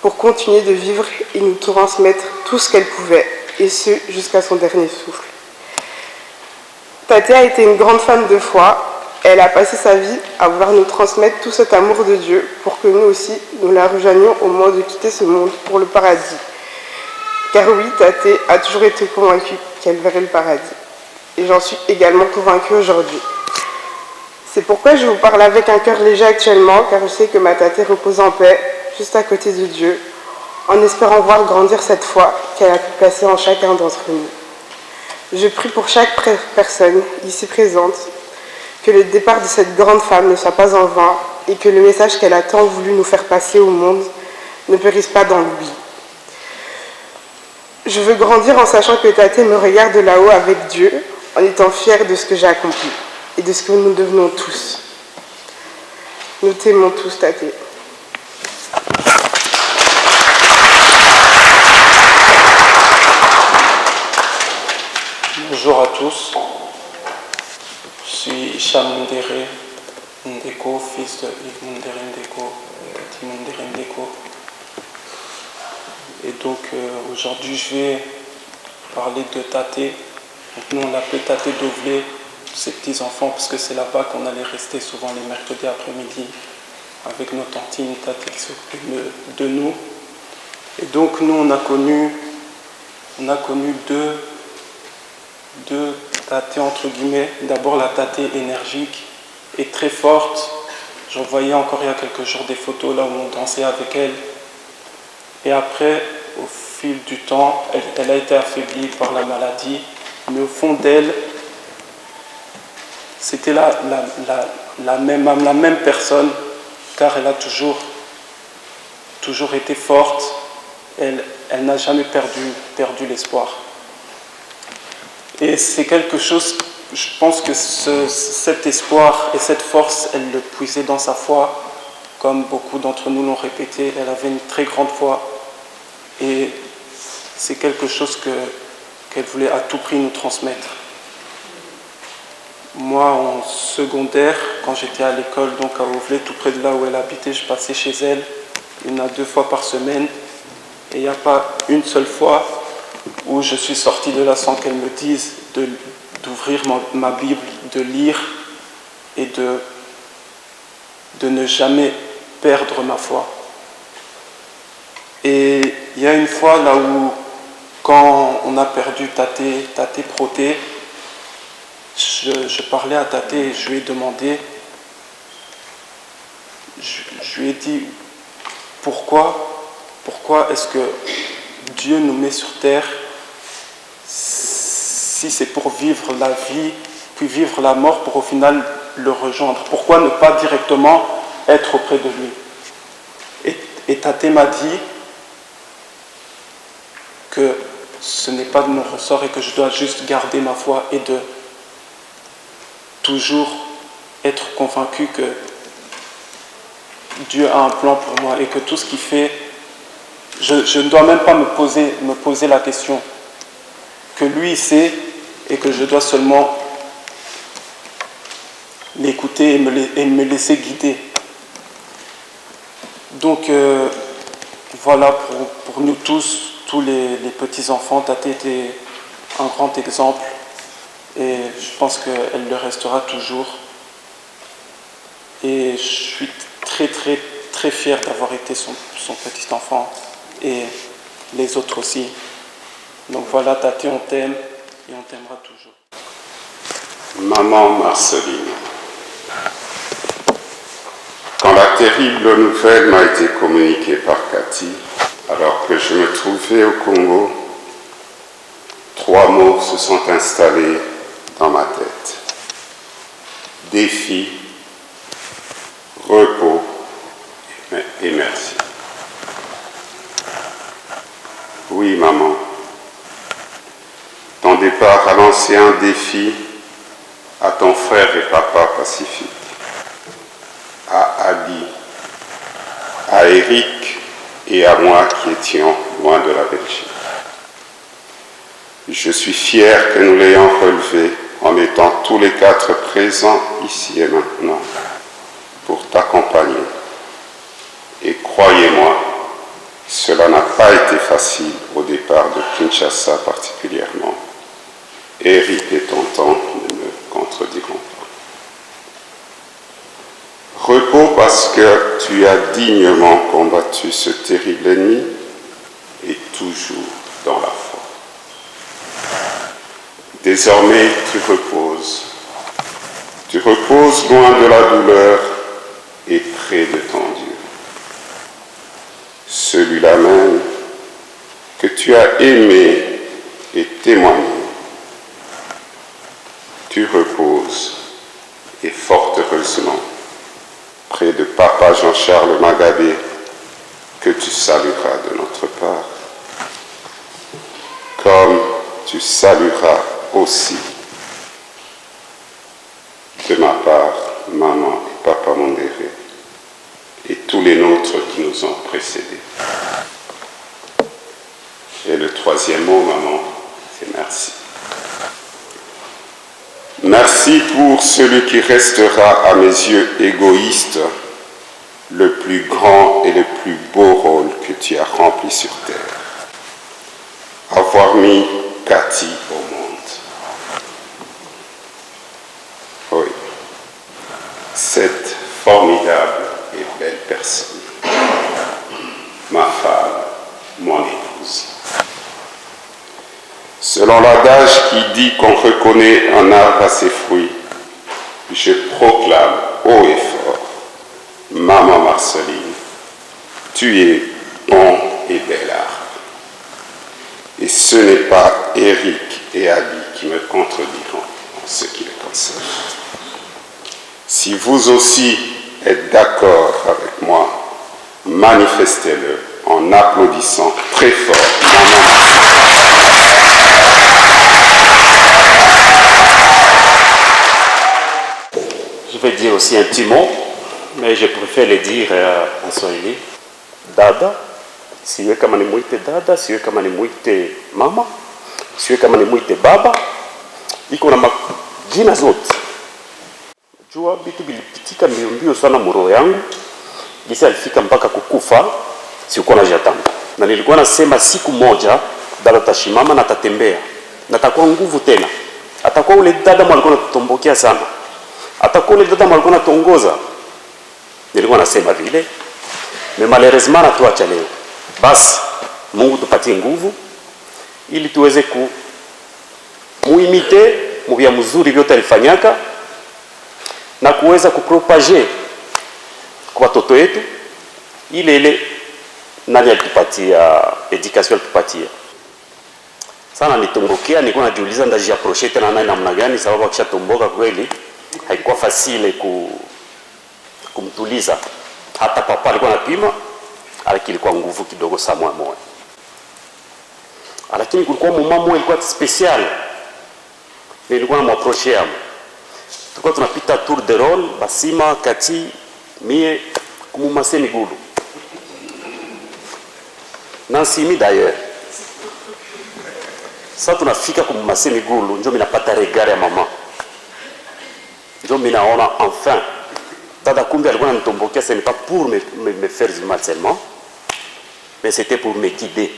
pour continuer de vivre et nous transmettre tout ce qu'elle pouvait, et ce jusqu'à son dernier souffle. Taté a été une grande femme de foi. Elle a passé sa vie à vouloir nous transmettre tout cet amour de Dieu pour que nous aussi, nous la rejoignions au moment de quitter ce monde pour le paradis. Car oui, Taté a toujours été convaincue qu'elle verrait le paradis. Et j'en suis également convaincue aujourd'hui. C'est pourquoi je vous parle avec un cœur léger actuellement, car je sais que ma Taté repose en paix, juste à côté de Dieu, en espérant voir grandir cette foi qu'elle a pu placer en chacun d'entre nous. Je prie pour chaque personne ici présente que le départ de cette grande femme ne soit pas en vain et que le message qu'elle a tant voulu nous faire passer au monde ne périsse pas dans l'oubli. Je veux grandir en sachant que Tate me regarde de là-haut avec Dieu, en étant fière de ce que j'ai accompli et de ce que nous devenons tous. Nous t'aimons tous, Tate. Bonjour à tous. Je suis Hicham Mundere Ndeko, fils de Yves Mundere Ndeko et Cathy Mundere Ndeko. Et donc aujourd'hui je vais parler de Tate. Donc, nous on l'appelait Tate Dovlé, ses petits-enfants, parce que c'est là-bas qu'on allait rester souvent les mercredis après-midi avec nos tantines, Tate qui s'occupe de nous. Et donc nous on a connu deux Tate entre guillemets. D'abord la Tate énergique et très forte. Je voyais encore il y a quelques jours des photos là où on dansait avec elle. Et après, au fil du temps, elle a été affaiblie par la maladie. Mais au fond d'elle, c'était la même personne, car elle a toujours été forte. Elle n'a jamais perdu l'espoir. Et c'est quelque chose, je pense que cet espoir et cette force, elle le puisait dans sa foi, comme beaucoup d'entre nous l'ont répété. Elle avait une très grande foi et c'est quelque chose qu'elle voulait à tout prix nous transmettre. Moi, en secondaire, quand j'étais à l'école, donc à Auvelais, tout près de là où elle habitait, je passais chez elle 1 à 2 fois par semaine. Et il n'y a pas une seule fois où je suis sorti de là sans qu'elle me dise d'ouvrir ma Bible, de lire et de ne jamais perdre ma foi. Et il y a une fois là où, quand on a perdu Tate Proté, je parlais à Tate et je lui ai demandé, je lui ai dit pourquoi est-ce que Dieu nous met sur terre si c'est pour vivre la vie, puis vivre la mort pour au final le rejoindre. Pourquoi ne pas directement être auprès de lui? Et Tate m'a dit que ce n'est pas de mon ressort et que je dois juste garder ma foi et de toujours être convaincu que Dieu a un plan pour moi et que tout ce qu'il fait, je ne dois même pas me poser la question, que lui sait et que je dois seulement l'écouter et me laisser guider. Donc voilà, pour nous tous les petits-enfants, Tate était un grand exemple et je pense qu'elle le restera toujours. Et je suis très très très fier d'avoir été son petit-enfant et les autres aussi. Donc voilà, Tate, on t'aime et on t'aimera toujours. Maman Marceline, quand la terrible nouvelle m'a été communiquée par Cathy, alors que je me trouvais au Congo, 3 mots se sont installés dans ma tête. Défi, repos et merci. Oui, maman, ton départ à l'ancien défi, à ton frère et papa Pacifique, à Abby, à Eric et à moi qui étions loin de la Belgique. Je suis fier que nous l'ayons relevé en étant tous les 4 présents ici et maintenant pour t'accompagner. Et croyez-moi, cela n'a pas été facile au départ de Kinshasa particulièrement. Eric et Tonton ne me contrediront pas. Repos parce que tu as dignement combattu ce terrible ennemi et toujours dans la foi. Désormais, tu reposes. Tu reposes loin de la douleur et près de ton Dieu. Celui-là même tu as aimé et témoigné, tu reposes, et fort heureusement, près de Papa Jean-Charles Magabé, que tu salueras de notre part, comme tu salueras aussi de ma part, maman et papa Mondéré, et tous les nôtres qui nous ont précédés. Et le troisième mot, maman, c'est merci. Merci pour celui qui restera à mes yeux égoïste, le plus grand et le plus beau rôle que tu as rempli sur terre. Avoir mis Cathy au monde. Oui, cette formidable et belle personne, ma femme, mon épouse. Selon l'adage qui dit qu'on reconnaît un arbre à ses fruits, je proclame haut et fort, maman Marceline, tu es bon et bel arbre. Et ce n'est pas Eric et Abby qui me contrediront en ce qui les concerne. Si vous aussi êtes d'accord avec moi, manifestez-le en applaudissant très fort maman. Je vais dire aussi un petit mot, mais je préfère le dire en Swahili. Dada, siwe kama nimuite dada, siwe kama nimuite mama, siwe kama nimuite baba, iko na majina zote. Jua vitu vilipitika mbio sana mroho yangu, jinsi alifika mpaka kukufa, sikuwa najatamba. Na nilikuwa nasema siku moja dada tashimama na tatembea, na atakuwa nguvu tena. Atakuwa ule dada alikuwa anatutombokea sana. Atakuwa ule dada alikuwa anatongoza. Nilikuwa nasema vile. Mais malheureusement natuacha leo. Basi Mungu tupatie nguvu ili tuweze muimite mubia mzuri vyote alifanyaka na kuweza kupropager kwa watoto wetu ile nani alitupatia education alitupatia. Sana nitombokea, nilikuwa najiuliza ndaji approcher tena nani namna gani, sababu akishatomboka kweli haikuwa fasile kumtuliza. Hata papa alikuwa anapima, lakini ilikuwa nguvu kidogo saa moja. Lakini kulikuwa mama mmoja ilikuwa special. Nilikuwa namapproach yao. Tulikuwa tunapita tour de rôle, Basima, Kati, mie kumumase migulu. Nansimi d'ailleurs. Sasa tunafika kumumase migulu, ndio mimi napata regard ya mama. Ndio mimi naona enfin Dada kumbe alikuwa ananitombokia, ce n'est pas pour me faire du mal seulement, mais c'était pour me guider.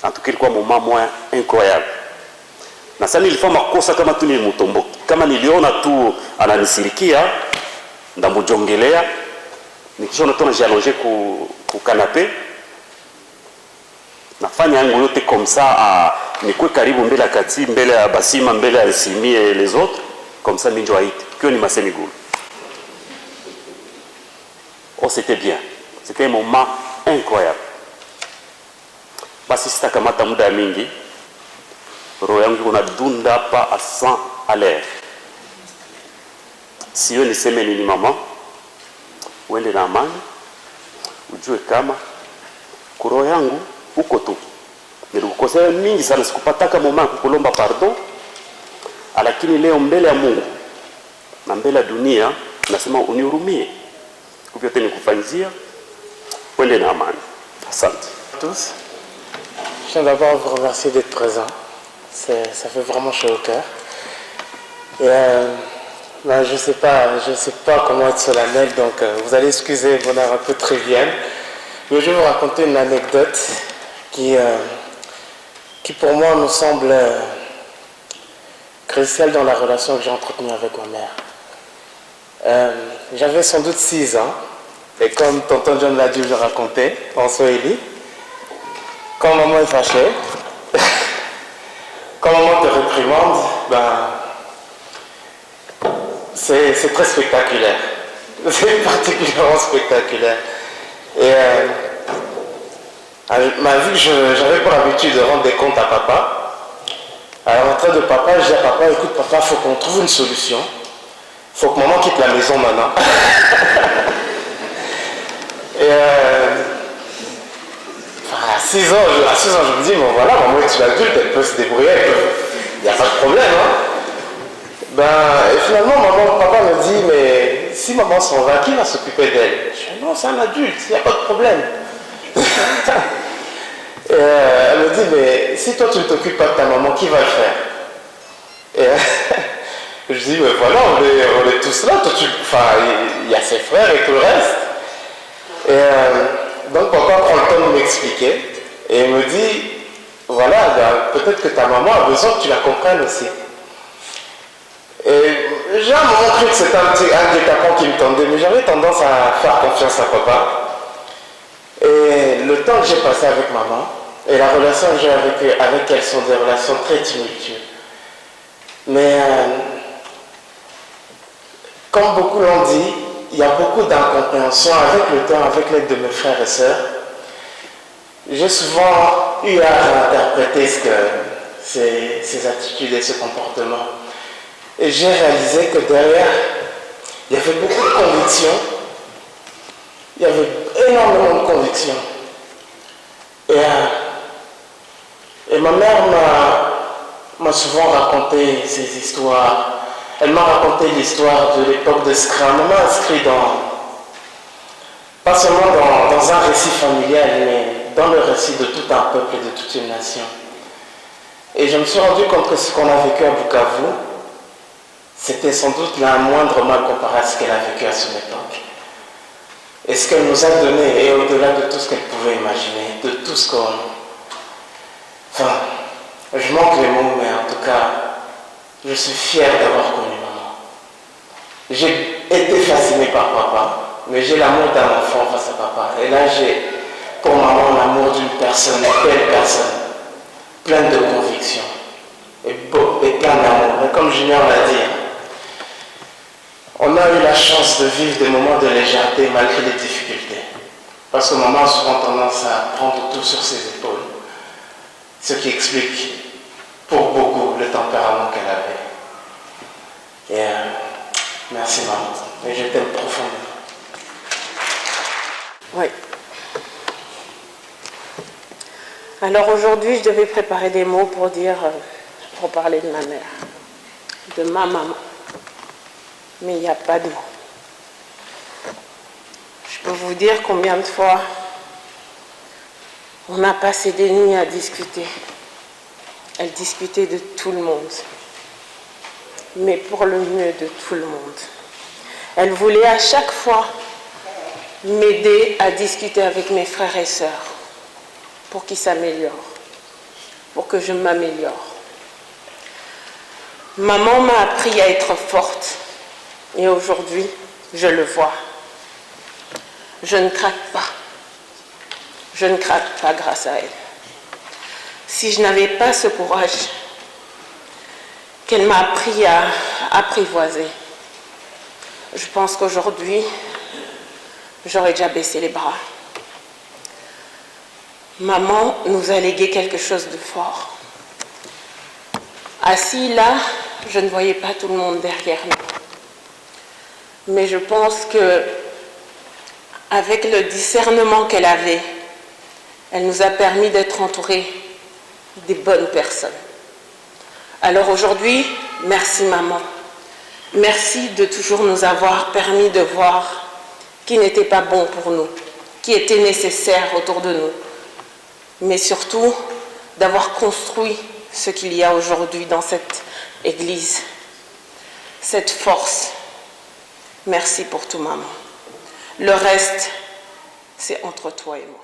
En tout cas, ilikuwa moment moya incroyable. Na sasa nilifanya makosa kama tu nilimtomboka. Kama niliona tu ananisirikia, ndamujongelea, nikishaona tu najalonge ku canapé. Nafanya yangu yote comme ça, nikuwe karibu mbele ya Kati, mbele ya Basima, mbele ya Simi et les autres. Comme ça, Minjo Haïti, que ni Massémigoul. Oh, c'était bien. C'était un moment incroyable. Basi sitakamata muda mingi. Roho yangu unadunda hapa à 100 à l'heure. Siyo niseme nini mama, uende na amani, ujue kama kuroho yangu uko tu. Nilikukosea mingi sana, sikupataka mama kukulomba pardon. Lakini leo mbele ya Mungu na mbele ya dunia nasema unihurumie. Kupyote nikufanyia uende na amani. Asante. Tous. Je tiens d'abord à vous remercier d'être présents. Ça fait vraiment chaud au cœur. Et je sais pas comment être solennel, donc vous allez excuser mon air un peu trivial. Mais je vais vous raconter une anecdote qui pour moi me semble cruciale dans la relation que j'ai entretenue avec ma mère. J'avais sans doute 6 ans, et comme tonton John l'a dit, je le racontais en Swahili, quand maman est fâchée, quand maman te réprimande, c'est très spectaculaire. C'est particulièrement spectaculaire. Et Vu que j'avais pour habitude de rendre des comptes à papa, à la rentrée de papa, je dis à papa, écoute papa, il faut qu'on trouve une solution. Il faut que maman quitte la maison maintenant. Et à 6 ans, je me dis, bon voilà, maman est une adulte, elle peut se débrouiller, il n'y a pas de problème. Hein. Et finalement, papa me dit, mais si maman s'en va, qui va s'occuper d'elle? Je dis, non, c'est un adulte, il n'y a pas de problème. Et elle me dit, mais si toi tu ne t'occupes pas de ta maman, qui va le faire? Et je dis, mais voilà, on est tous là, il y a ses frères et tout le reste. Et donc papa prend le temps de m'expliquer et il me dit, voilà, peut-être que ta maman a besoin que tu la comprennes aussi. Et j'ai un moment cru que c'était un guet-apens qui me tendait, mais j'avais tendance à faire confiance à papa. Et le temps que j'ai passé avec maman et la relation que j'ai avec elle sont des relations très tumultueuses. Mais comme beaucoup l'ont dit, il y a beaucoup d'incompréhension avec le temps, avec l'aide de mes frères et sœurs. J'ai souvent eu à interpréter ces attitudes et ce comportement. Et j'ai réalisé que derrière, il y avait beaucoup de convictions. Il y avait énormément de convictions. Et ma mère m'a souvent raconté ces histoires. Elle m'a raconté l'histoire de l'époque de Scrum. Elle m'a inscrit pas seulement dans un récit familial, mais dans le récit de tout un peuple et de toute une nation. Et je me suis rendu compte que ce qu'on a vécu à Bukavu, c'était sans doute un moindre mal comparé à ce qu'elle a vécu à son époque. Et ce qu'elle nous a donné, et au-delà de tout ce qu'elle pouvait imaginer, de tout ce qu'on... Enfin, je manque les mots, mais en tout cas, je suis fier d'avoir connu maman. J'ai été fasciné par papa, mais j'ai l'amour d'un enfant face à papa. Et là, j'ai pour maman l'amour d'une personne, une belle personne, pleine de convictions, et plein d'amour. Et comme Junior l'a dit, on a eu la chance de vivre des moments de légèreté malgré les difficultés. Parce que maman a souvent tendance à prendre tout sur ses épaules. Ce qui explique pour beaucoup le tempérament qu'elle avait. Et merci maman. Et je t'aime profondément. Oui. Alors aujourd'hui, je devais préparer des mots pour parler de ma mère, de ma maman. Mais il n'y a pas de mots. Je peux vous dire combien de fois on a passé des nuits à discuter. Elle discutait de tout le monde, mais pour le mieux de tout le monde. Elle voulait à chaque fois m'aider à discuter avec mes frères et sœurs pour qu'ils s'améliorent, pour que je m'améliore. Maman m'a appris à être forte et aujourd'hui, je le vois. Je ne craque pas. Je ne craque pas grâce à elle. Si je n'avais pas ce courage qu'elle m'a appris à apprivoiser, je pense qu'aujourd'hui, j'aurais déjà baissé les bras. Maman nous a légué quelque chose de fort. Assis là, je ne voyais pas tout le monde derrière nous. Mais je pense que avec le discernement qu'elle avait, elle nous a permis d'être entourés des bonnes personnes. Alors aujourd'hui, merci maman. Merci de toujours nous avoir permis de voir qui n'était pas bon pour nous, qui était nécessaire autour de nous, mais surtout d'avoir construit ce qu'il y a aujourd'hui dans cette Église, cette force. Merci pour tout maman. Le reste, c'est entre toi et moi.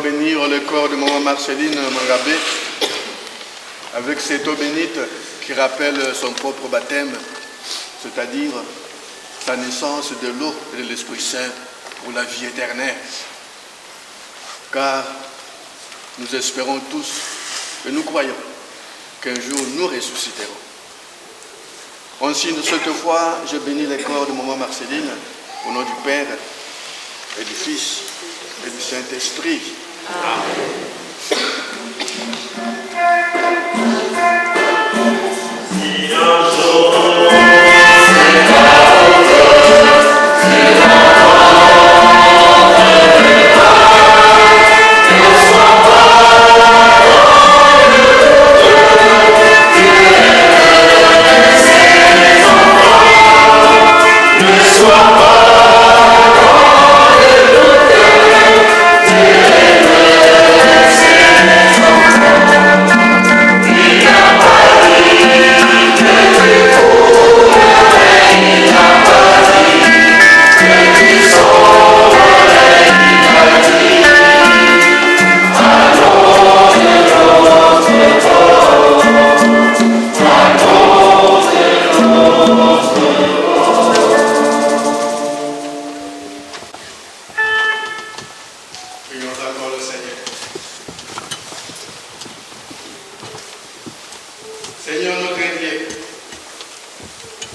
bénir le corps de maman Marceline Mangabé avec cette eau bénite qui rappelle son propre baptême, c'est-à-dire sa naissance de l'eau et de l'Esprit Saint pour la vie éternelle. Car nous espérons tous et nous croyons qu'un jour nous ressusciterons. Ainsi, de cette fois, je bénis le corps de maman Marceline au nom du Père et du Fils et du Saint-Esprit. Seigneur notre Dieu,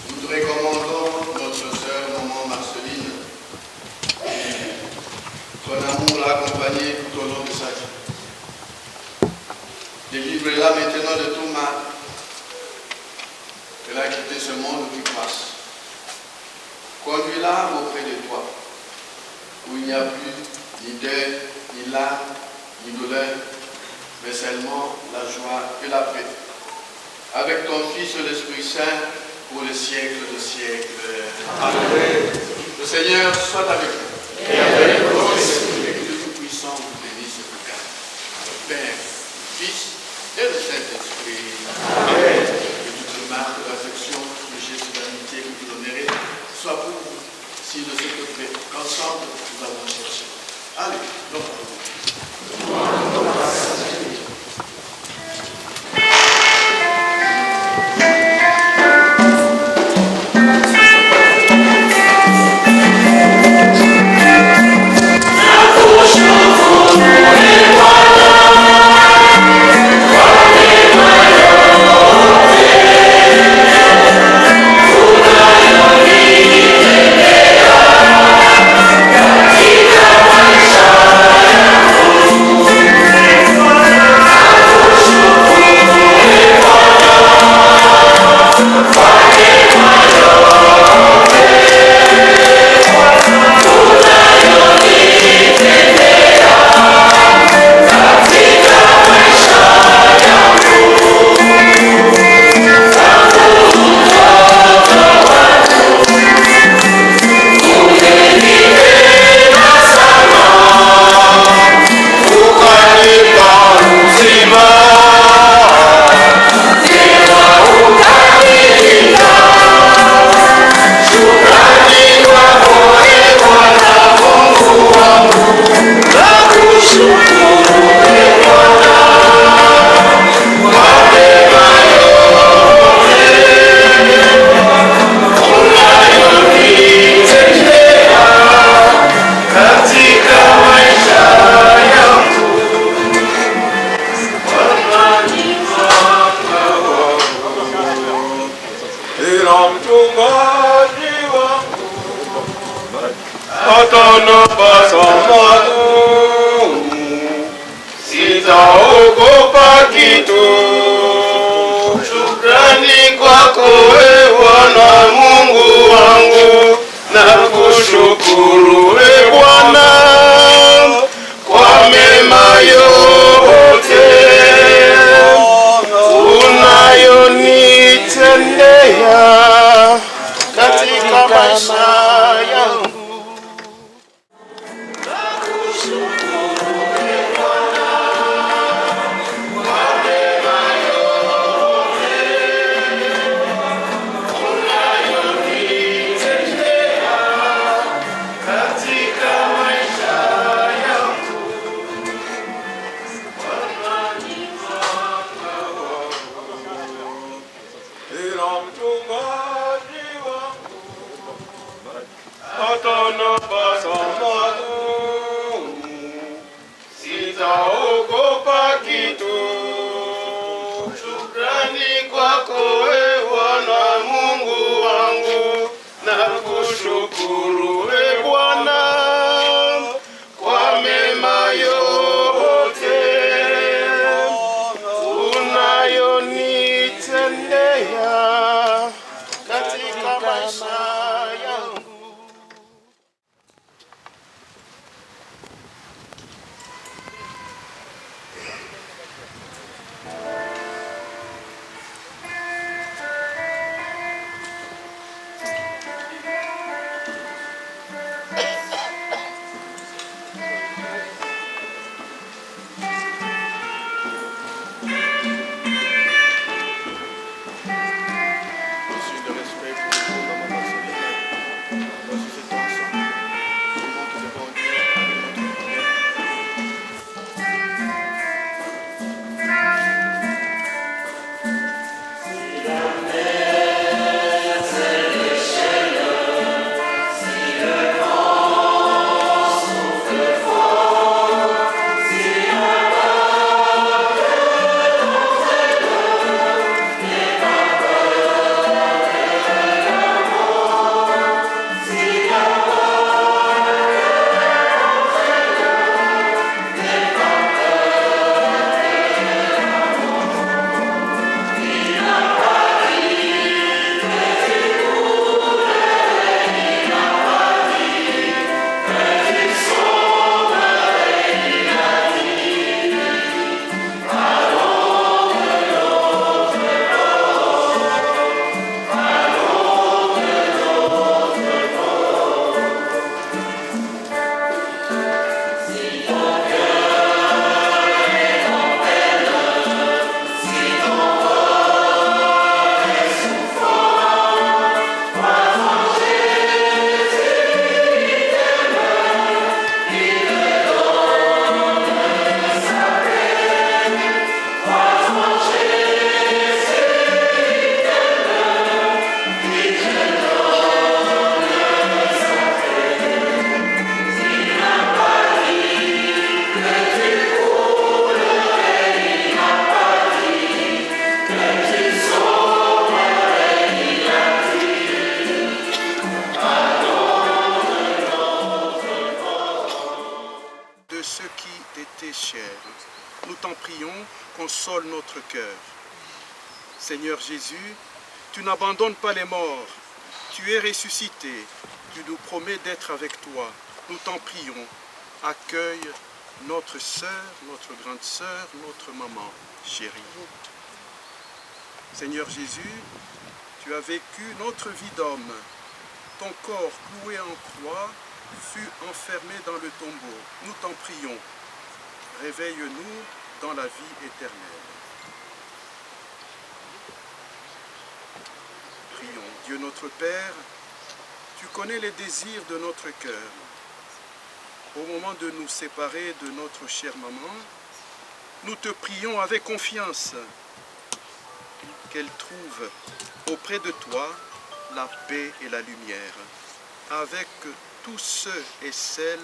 nous te recommandons notre sœur maman Marceline. Ton amour l'a accompagnée tout au long de sa vie. Délivre-la maintenant de tout mal. Elle a quitté ce monde qui passe. Conduis-la auprès de toi, où il n'y a plus ni deuil, ni larmes, ni douleur, mais seulement la joie et la paix. Avec ton Fils l'Esprit Saint, pour les siècles de siècles. Amen. Le Seigneur soit avec vous. Et avec votre esprit. Et que le Tout-Puissant vous bénisse et vous garde. Le Père, le Fils et le Saint-Esprit. Amen. Que toutes les marques d'affection, les gestes d'amitié que vous donnerez, soient pour vous, si de ce que fait qu'ensemble nous avons cherché. Allez, donc. Sitaogopa kitu. Shukrani kwako ewe Bwana Mungu wangu, na kushukuru ewe Bwana kwa mema yote unayonitendea katika maisha yangu. Otonopa somagu, sitaogopa kitu. Shukrani kwako e Bwana Mungu wangu, na kushukuru e Bwana kwa mema yote unayonitendea katika maisha yangu. Nous t'en prions, console notre cœur. Seigneur Jésus, tu n'abandonnes pas les morts, tu es ressuscité, tu nous promets d'être avec toi. Nous t'en prions, accueille notre sœur, notre grande sœur, notre maman chérie. Seigneur Jésus, tu as vécu notre vie d'homme. Ton corps cloué en croix fut enfermé dans le tombeau. Nous t'en prions, réveille-nous dans la vie éternelle. Prions. Dieu notre Père, tu connais les désirs de notre cœur. Au moment de nous séparer de notre chère maman, nous te prions avec confiance qu'elle trouve auprès de toi la paix et la lumière, avec tous ceux et celles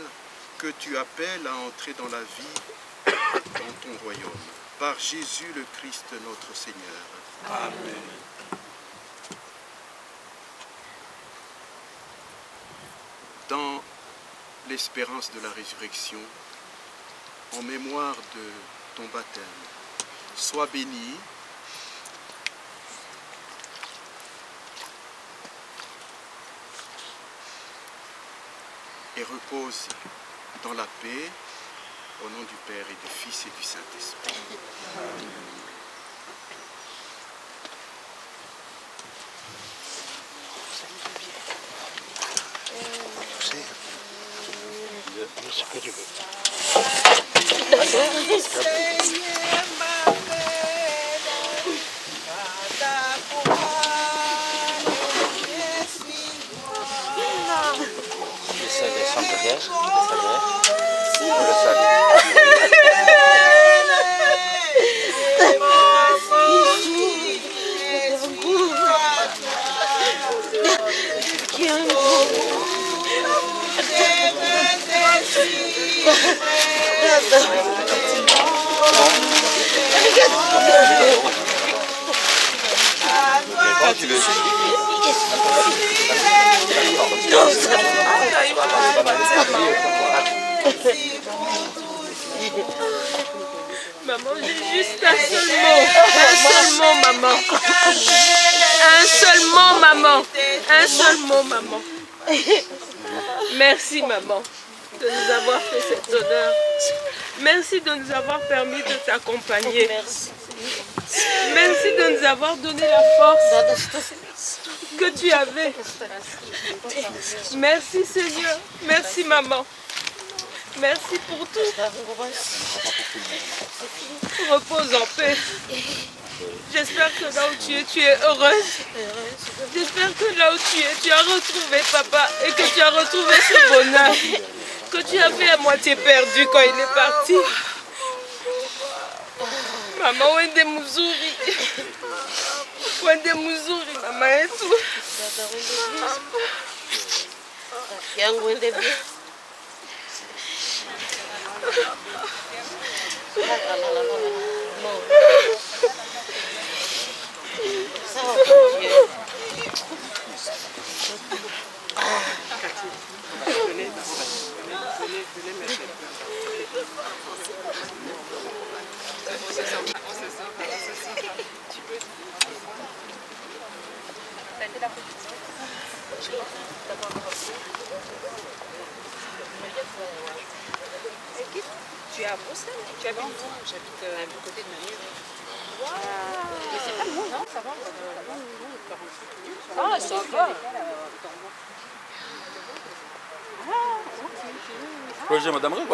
que tu appelles à entrer dans la vie, dans ton royaume. Par Jésus le Christ notre Seigneur. Amen. Dans l'espérance de la résurrection, en mémoire de ton baptême, sois béni et repose dans la paix, au nom du Père et du Fils et du Saint-Esprit. Maman, j'ai juste un seul mot, maman. Un seul mot, maman. Un seul mot, maman. Merci, maman, de nous avoir fait cet honneur. Merci de nous avoir permis de t'accompagner. Merci de nous avoir donné la force que tu avais. Merci, Seigneur. Merci, maman. Merci pour tout. Repose en paix. J'espère que là où tu es heureuse. J'espère que là où tu as retrouvé papa et que tu as retrouvé ce bonheur que tu avais à moitié perdu quand il est parti. Maman, Wende Muzuri. Wende Muzuri, maman et tout. Tu es à Bruxelles? Tu habites où? J'habite à un côté de Namur. Et c'est pas loin, non? Ça va? Ah, ça va. Projet Madame Ré, quoi.